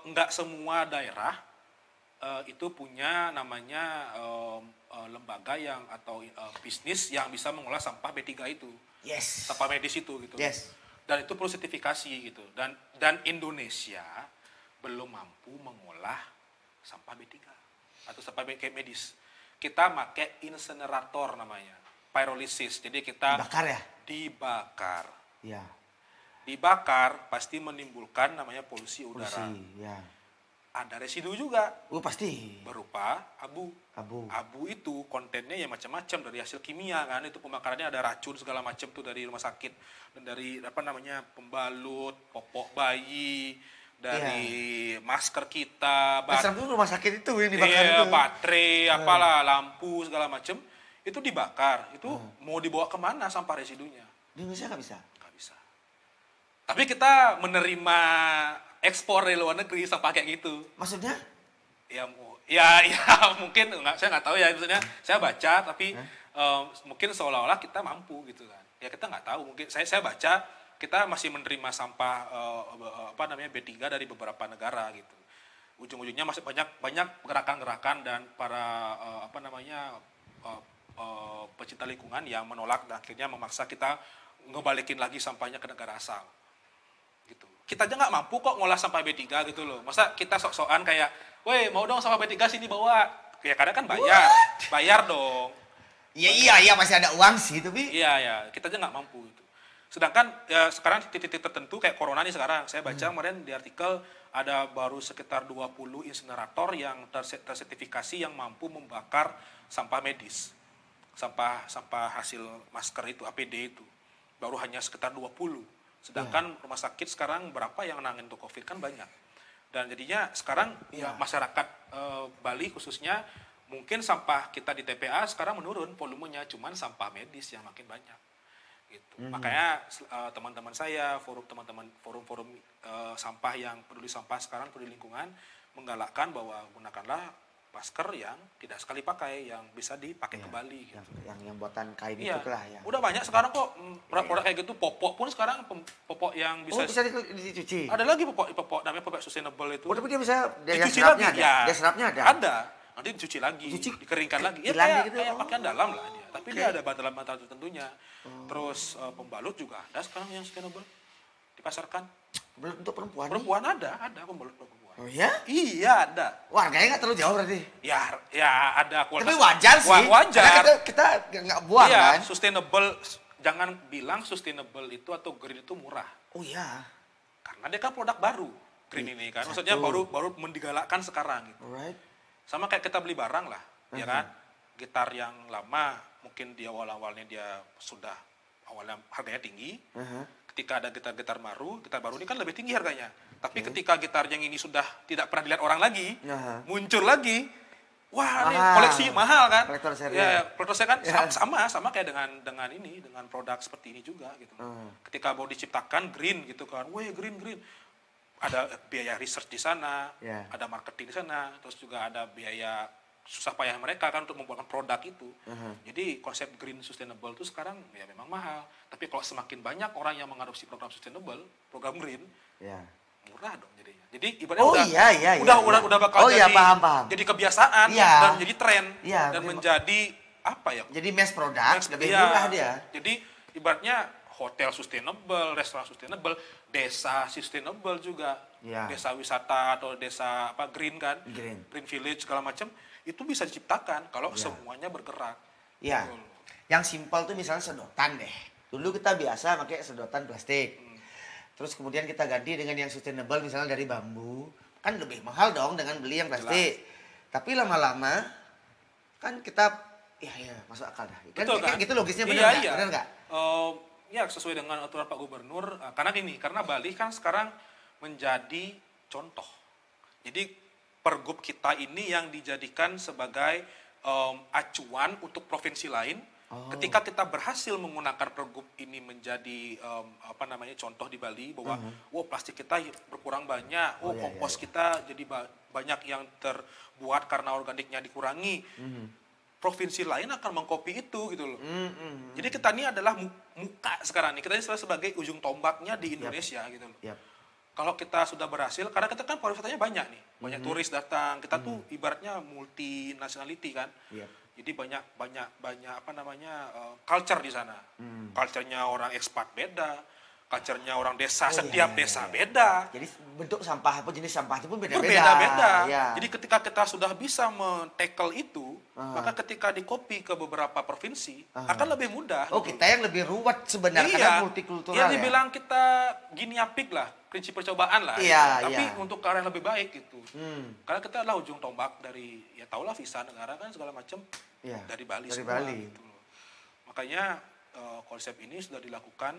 nggak semua daerah itu punya namanya lembaga atau bisnis yang bisa mengolah sampah B3 itu. Yes. Sampah medis itu gitu. Yes. Dan itu perlu sertifikasi gitu. Dan Indonesia belum mampu mengolah sampah B3 atau sampah medis. Kita pakai insenerator namanya, pyrolysis. Jadi kita dibakar. Ya. Dibakar pasti menimbulkan namanya polusi udara. Ya. Ada residu juga. Oh, pasti. Berupa abu. Abu itu kontennya ya macam-macam dari hasil kimia kan. Itu pembakarannya ada racun segala macam tuh dari rumah sakit dan dari pembalut, popok bayi, dari masker kita. Itu rumah sakit itu yang dibakar itu. Baterai, lampu segala macam itu dibakar. Itu mau dibawa kemana sampah residunya? Di Indonesia nggak bisa. Nggak bisa. Tapi kita menerima ekspor dari luar negeri sampah kayak gitu. Maksudnya? Ya mungkin saya nggak tahu ya, maksudnya saya baca tapi mungkin seolah-olah kita mampu gitu kan. Ya kita nggak tahu, mungkin saya baca kita masih menerima sampah B3 dari beberapa negara gitu. Ujung-ujungnya masih banyak gerakan-gerakan dan para pecinta lingkungan yang menolak dan akhirnya memaksa kita ngebalikin lagi sampahnya ke negara asal. Gitu. Kita aja nggak mampu kok ngolah sampah B3 gitu loh. Masa kita sok-sokan kayak, weh mau dong sampah B3 sini bawa. Ya kadang kan bayar dong. Iya masih ada uang sih tapi. Iya kita aja nggak mampu gitu. Sedangkan ya sekarang titik-titik tertentu kayak corona nih sekarang. Saya baca kemarin di artikel ada baru sekitar 20 insenerator yang tersertifikasi yang mampu membakar sampah medis. Sampah hasil masker itu, APD itu. Baru hanya sekitar 20. Sedangkan rumah sakit sekarang berapa yang nangin untuk COVID kan banyak. Dan jadinya sekarang masyarakat Bali khususnya mungkin sampah kita di TPA sekarang menurun volumenya, cuman sampah medis yang makin banyak. Gitu. Makanya teman-teman saya, forum sampah yang peduli sampah sekarang peduli lingkungan menggalakkan bahwa gunakanlah masker yang tidak sekali pakai, yang bisa dipakai kembali gitu. Yang buatan kain itu lah ya. Udah banyak sekarang kok produk kayak gitu, popok pun sekarang popok yang bisa dicuci. Ada lagi popok namanya popok sustainable itu. Tapi dia bisa dicuci lagi ya. Dia serapnya ada. Ada. Nanti dicuci lagi, dikeringkan lagi. Ya kayak pakaian dalam lah dia. Tapi dia ada bantalan-bantalan tentunya. Terus pembalut juga ada sekarang yang sustainable dipasarkan. Untuk perempuan? Perempuan ada pembalut perempuan. Oh ya? Iya ada. Warganya nggak terlalu jauh berarti? Ya ada kualitas. Tapi wajar sih. Wajar. Karena kita nggak buang kan? Sustainable. Jangan bilang sustainable itu atau green itu murah. Oh iya. Karena dia kan produk baru green ini kan. Maksudnya baru digalakkan sekarang gitu. Alright. Sama kayak kita beli barang lah, ya kan? Gitar yang lama mungkin di awal-awalnya dia sudah awalnya harganya tinggi. Ketika ada gitar baru ini kan lebih tinggi harganya. Tapi ketika gitar yang ini sudah tidak pernah dilihat orang lagi, muncul lagi, wah ini koleksi mahal kan? Kolektor serial. Ya, kolektor serial kan sama kayak dengan produk seperti ini juga gitu. Ketika mau diciptakan green gitu kan, wah green. Ada biaya research di sana, ada marketing di sana, terus juga ada biaya susah payah mereka kan untuk membuat produk itu. Jadi konsep green sustainable itu sekarang ya memang mahal. Tapi kalau semakin banyak orang yang mengadopsi program sustainable, program green, murah dong jadinya. Jadi ibaratnya udah bakal jadi kebiasaan dan jadi tren dan menjadi apa ya? Jadi mass product lebih murah dia. Jadi ibaratnya hotel sustainable, restoran sustainable, desa sustainable juga, desa wisata atau desa green kan, green village segala macam itu bisa diciptakan kalau semuanya bergerak. Iya. Yang simpel tuh misalnya sedotan deh. Dulu kita biasa pakai sedotan plastik. Terus kemudian kita ganti dengan yang sustainable misalnya dari bambu. Kan lebih mahal dong dengan beli yang plastik. Tapi lama-lama kan kita ya masuk akal dah. Betul, kan? Gitu logisnya benar nggak? Ya sesuai dengan aturan Pak Gubernur, karena Bali kan sekarang menjadi contoh. Jadi pergub kita ini yang dijadikan sebagai acuan untuk provinsi lain. Ketika kita berhasil menggunakan pergub ini menjadi contoh di Bali bahwa plastik kita berkurang banyak, kompos kita jadi banyak yang terbuat karena organiknya dikurangi. Provinsi lain akan mengkopi itu gitu loh. Jadi kita ini adalah muka sekarang nih. Kita ini sebagai ujung tombaknya di Indonesia gitu loh. Kalau kita sudah berhasil, karena kita kan pariwisatanya banyak nih, banyak turis datang. Kita tuh ibaratnya multi nationality kan. Jadi banyak culture di sana. Culture-nya orang ekspat beda, culture-nya orang desa, setiap desa beda. Jadi bentuk sampah apa jenis sampah itu pun beda-beda. Berbeda-beda. Jadi ketika kita sudah bisa men-tackle itu, maka ketika di-copy ke beberapa provinsi akan lebih mudah. Kita yang lebih ruwet sebenarnya karena multikultural. Iya, dibilang kita gini apik lah, prinsip percobaan lah. Tapi untuk ke arah yang lebih baik gitu. Karena kita adalah ujung tombak dari tahulah visa negara kan segala macam dari Bali semua. Gitu. Makanya konsep ini sudah dilakukan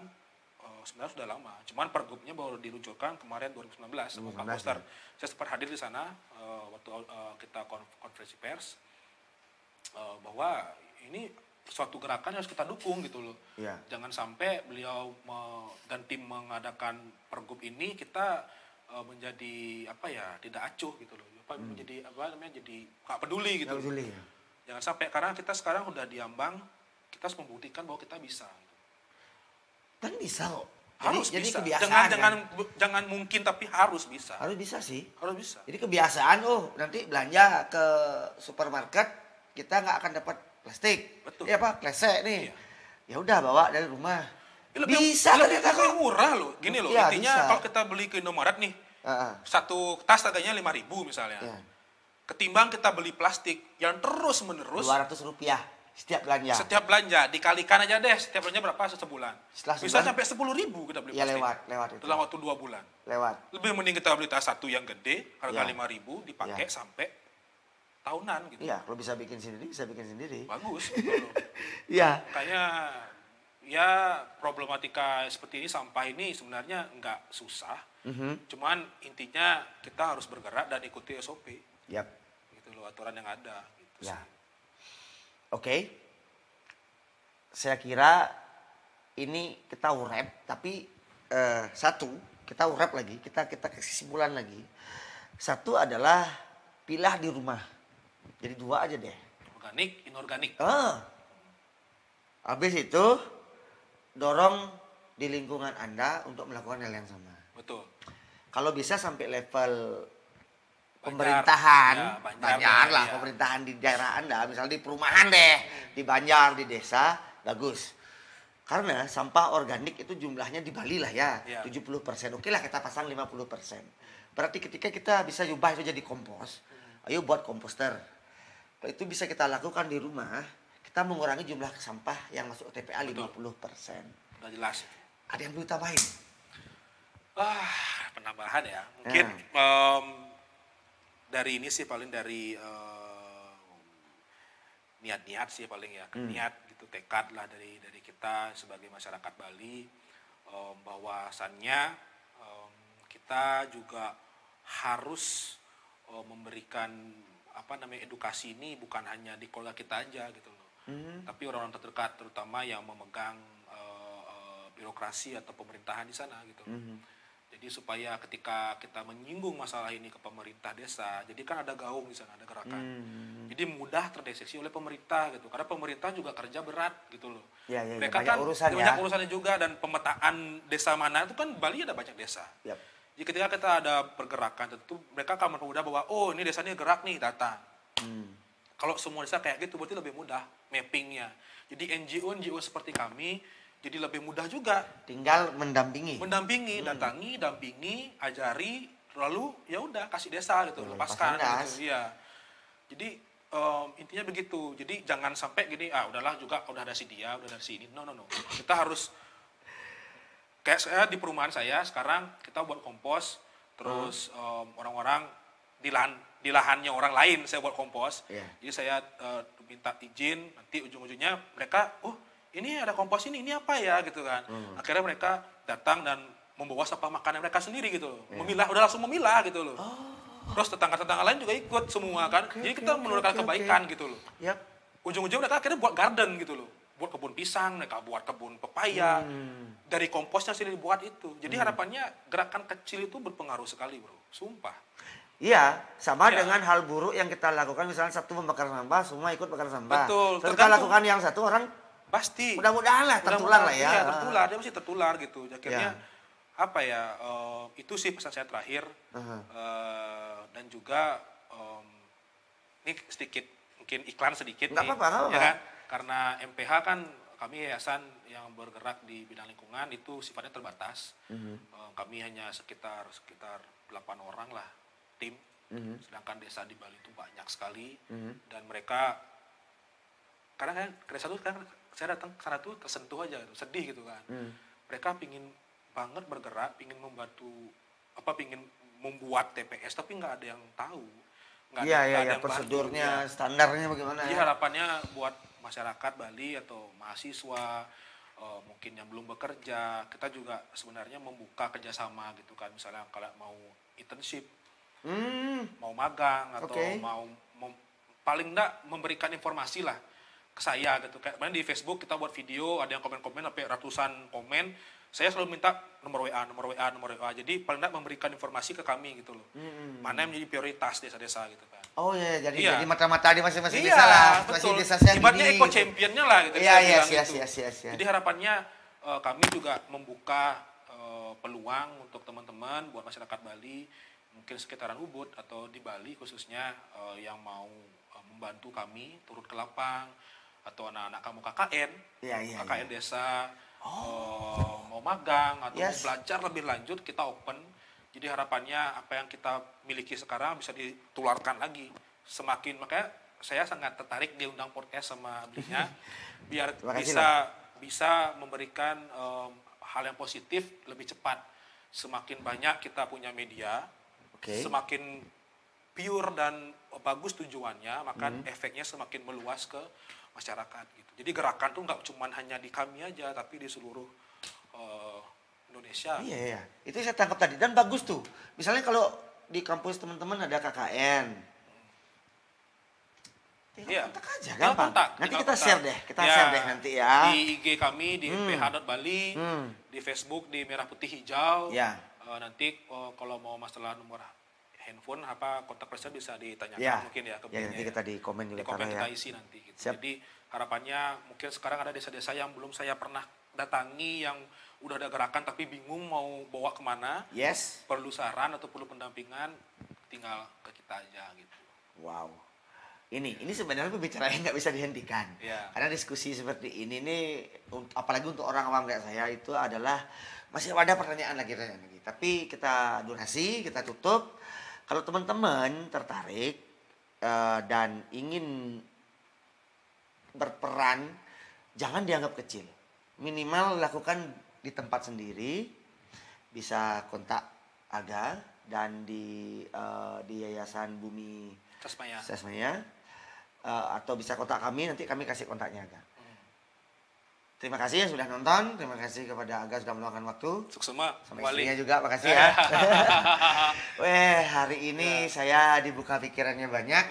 sebenarnya sudah lama. Cuman pergubnya baru diluncurkan kemarin 2019 sama Pak Koster. Saya sempat hadir di sana waktu kita konferensi pers bahwa ini suatu gerakan yang harus kita dukung gitu loh. Jangan sampai beliau dan tim mengadakan pergub ini kita menjadi tidak acuh gitu loh. Menjadi jadi nggak peduli gitu. Jangan sampai karena kita sekarang udah diambang, kita harus membuktikan bahwa kita bisa. Kan bisa kok. Harus jadi bisa. Kebiasaan Jangan mungkin tapi harus bisa. Harus bisa sih. Harus bisa. Jadi kebiasaan nanti belanja ke supermarket kita nggak akan dapat plastik. Betul. Klesek nih. Ya udah bawa dari rumah. Lebih murah loh. Gini loh, intinya kalau kita beli ke Indomaret nih, satu tas harganya 5.000 misalnya. Ketimbang kita beli plastik yang terus menerus Rp200 setiap belanja dikalikan aja deh, setiap belanja berapa sebulan. Bisa sampai 10.000 kita beli plastik. Lewat itu. Dalam waktu 2 bulan. Lebih mending kita beli tas satu yang gede, harga 5.000 dipakai sampai tahunan gitu. Iya, kalau bisa bikin sendiri. Bagus. Gitu. Makanya problematika seperti ini, sampah ini sebenarnya nggak susah. Cuman intinya kita harus bergerak dan ikuti SOP. Gitu loh, aturan yang ada gitu. Oke. Saya kira ini kita wrap, tapi kita wrap lagi, kita kesimpulan lagi. Satu adalah pilah di rumah. Jadi 2 aja deh. Organik, inorganik. Habis itu dorong di lingkungan Anda untuk melakukan hal yang sama. Betul. Kalau bisa sampai level pemerintahan, Banjar lah, pemerintahan di daerah Anda, misalnya di perumahan deh, di Banjar, di desa, bagus. Karena sampah organik itu jumlahnya di Bali lah 70%. Oke lah kita pasang 50%. Berarti ketika kita bisa ubah itu jadi kompos, ayo buat komposter. Kalau itu bisa kita lakukan di rumah, kita mengurangi jumlah sampah yang masuk TPA 50%. Udah jelas. Ada yang perlu tambahin? Penambahan ya. Mungkin dari ini sih paling dari niat-niat sih paling ya. Niat gitu, tekad lah dari kita sebagai masyarakat Bali, bahwasannya kita juga harus memberikan edukasi ini bukan hanya di keluarga kita aja gitu loh. Tapi orang-orang terdekat terutama yang memegang birokrasi atau pemerintahan di sana gitu loh. Jadi supaya ketika kita menyinggung masalah ini ke pemerintah desa, jadi kan ada gaung di sana, ada gerakan. Jadi mudah terdeteksi oleh pemerintah gitu. Karena pemerintah juga kerja berat gitu loh. Mereka kan banyak urusannya juga, dan pemetaan desa mana itu kan Bali ada banyak desa. Jadi ketika kita ada pergerakan tentu mereka akan mempermudah bahwa ini desanya gerak nih, datang. Kalau semua desa kayak gitu berarti lebih mudah mappingnya. Jadi NGO seperti kami jadi lebih mudah juga. Tinggal mendampingi, datangi, dampingi, ajari, lalu ya udah kasih desa gitu, lepaskan gitu. Iya. Jadi intinya begitu. Jadi jangan sampai gini, udahlah juga udah ada si dia, udah ada si ini. No. Kita harus kayak saya di perumahan saya sekarang kita buat kompos, terus orang-orang di lahannya orang lain saya buat kompos. Jadi saya minta izin, nanti ujung-ujungnya mereka, ini ada kompos ini apa ya gitu kan. Akhirnya mereka datang dan membawa sampah makanan mereka sendiri gitu loh. Memilah, udah langsung memilah gitu loh. Terus tetangga-tetangga lain juga ikut semua kan. Jadi kita menurunkan kebaikan gitu loh. Ujung-ujungnya mereka akhirnya buat garden gitu loh. Buat kebun pisang, mereka buat kebun pepaya. Dari komposnya sendiri dibuat itu. Jadi harapannya gerakan kecil itu berpengaruh sekali bro. Sumpah. Iya, sama dengan hal buruk yang kita lakukan. Misalnya satu membakar sampah, semua ikut bakar sampah. Betul. Terus kita lakukan yang satu, orang pasti mudah-mudahan lah tertular lah ya. Iya, tertular, dia mesti tertular gitu. Akhirnya itu sih pesan saya terakhir. Dan juga ini sedikit mungkin iklan sedikit. Nggak apa-apa. Ya kan? Karena MPH kan kami yayasan yang bergerak di bidang lingkungan itu sifatnya terbatas. Kami hanya sekitar 8 orang lah tim. Sedangkan desa di Bali itu banyak sekali. Dan mereka kadang desa itu kan saya datang ke sana tuh tersentuh aja gitu, sedih gitu kan. Mereka pingin banget bergerak, pingin membantu pingin membuat TPS tapi nggak ada yang tahu. Iya, prosedurnya, standarnya bagaimana ya. Harapannya buat masyarakat Bali atau mahasiswa mungkin yang belum bekerja, kita juga sebenarnya membuka kerjasama gitu kan. Misalnya kalau mau internship, mau magang atau mau paling enggak memberikan informasi lah ke saya gitu. Kayak kemarin di Facebook kita buat video, ada yang komen-komen sampai ratusan komen. Saya selalu minta nomor WA. Jadi paling enggak memberikan informasi ke kami gitu loh. Mana yang menjadi prioritas desa-desa gitu kan. Jadi mata-mata di masing-masing desa lah. Betul. Ibaratnya eco championnya lah gitu. Iya. Jadi harapannya kami juga membuka peluang untuk teman-teman buat masyarakat Bali, mungkin sekitaran Ubud atau di Bali khususnya yang mau membantu kami turun ke lapang, atau anak-anak kamu KKN, KKN desa, mau magang atau mau belajar lebih lanjut, kita open. Jadi harapannya apa yang kita miliki sekarang bisa ditularkan lagi. Makanya saya sangat tertarik diundang podcast sama belinya, biar bisa memberikan hal yang positif lebih cepat. Semakin banyak kita punya media, semakin pure dan bagus tujuannya, maka efeknya semakin meluas ke masyarakat gitu. Jadi gerakan tuh nggak cuma hanya di kami aja, tapi di seluruh Indonesia. Iya. Itu saya tangkap tadi dan bagus tuh. Misalnya kalau di kampus teman-teman ada KKN, kontak aja, gampang. Nanti kita share deh, share deh nanti ya. Di IG kami di mph.bali, di Facebook di Merah Putih Hijau. Nanti kalau mau masalah nomor handphone kontak person bisa ditanyakan mungkin ya ke nanti kita di komen juga, di komen kita isi nanti gitu. Jadi harapannya mungkin sekarang ada desa-desa yang belum saya pernah datangi, yang udah ada gerakan tapi bingung mau bawa kemana, perlu saran atau perlu pendampingan, tinggal ke kita aja gitu. Wow, ini sebenarnya pembicaraan nggak bisa dihentikan, karena diskusi seperti ini nih, apalagi untuk orang awam kayak saya, itu adalah masih ada pertanyaan lagi. Tapi kita durasi, kita tutup. Kalau teman-teman tertarik dan ingin berperan, jangan dianggap kecil. Minimal lakukan di tempat sendiri. Bisa kontak Aga dan di Yayasan Bumi Sesmaya, atau bisa kontak kami, nanti kami kasih kontaknya Aga. Terima kasih yang sudah nonton. Terima kasih kepada Aga sudah meluangkan waktu. Suksema. Sama istrinya juga, makasih ya. Weh, hari ini saya dibuka pikirannya banyak.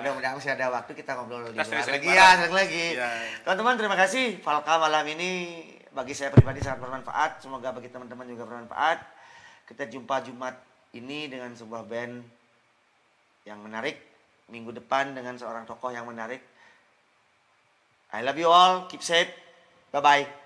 Mudah-mudahan masih ada waktu kita ngobrol di luar lagi ya, sering lagi. Teman-teman, terima kasih. Falka malam ini bagi saya pribadi sangat bermanfaat. Semoga bagi teman-teman juga bermanfaat. Kita jumpa Jumat ini dengan sebuah band yang menarik. Minggu depan dengan seorang tokoh yang menarik. I love you all. Keep safe. Bye-bye.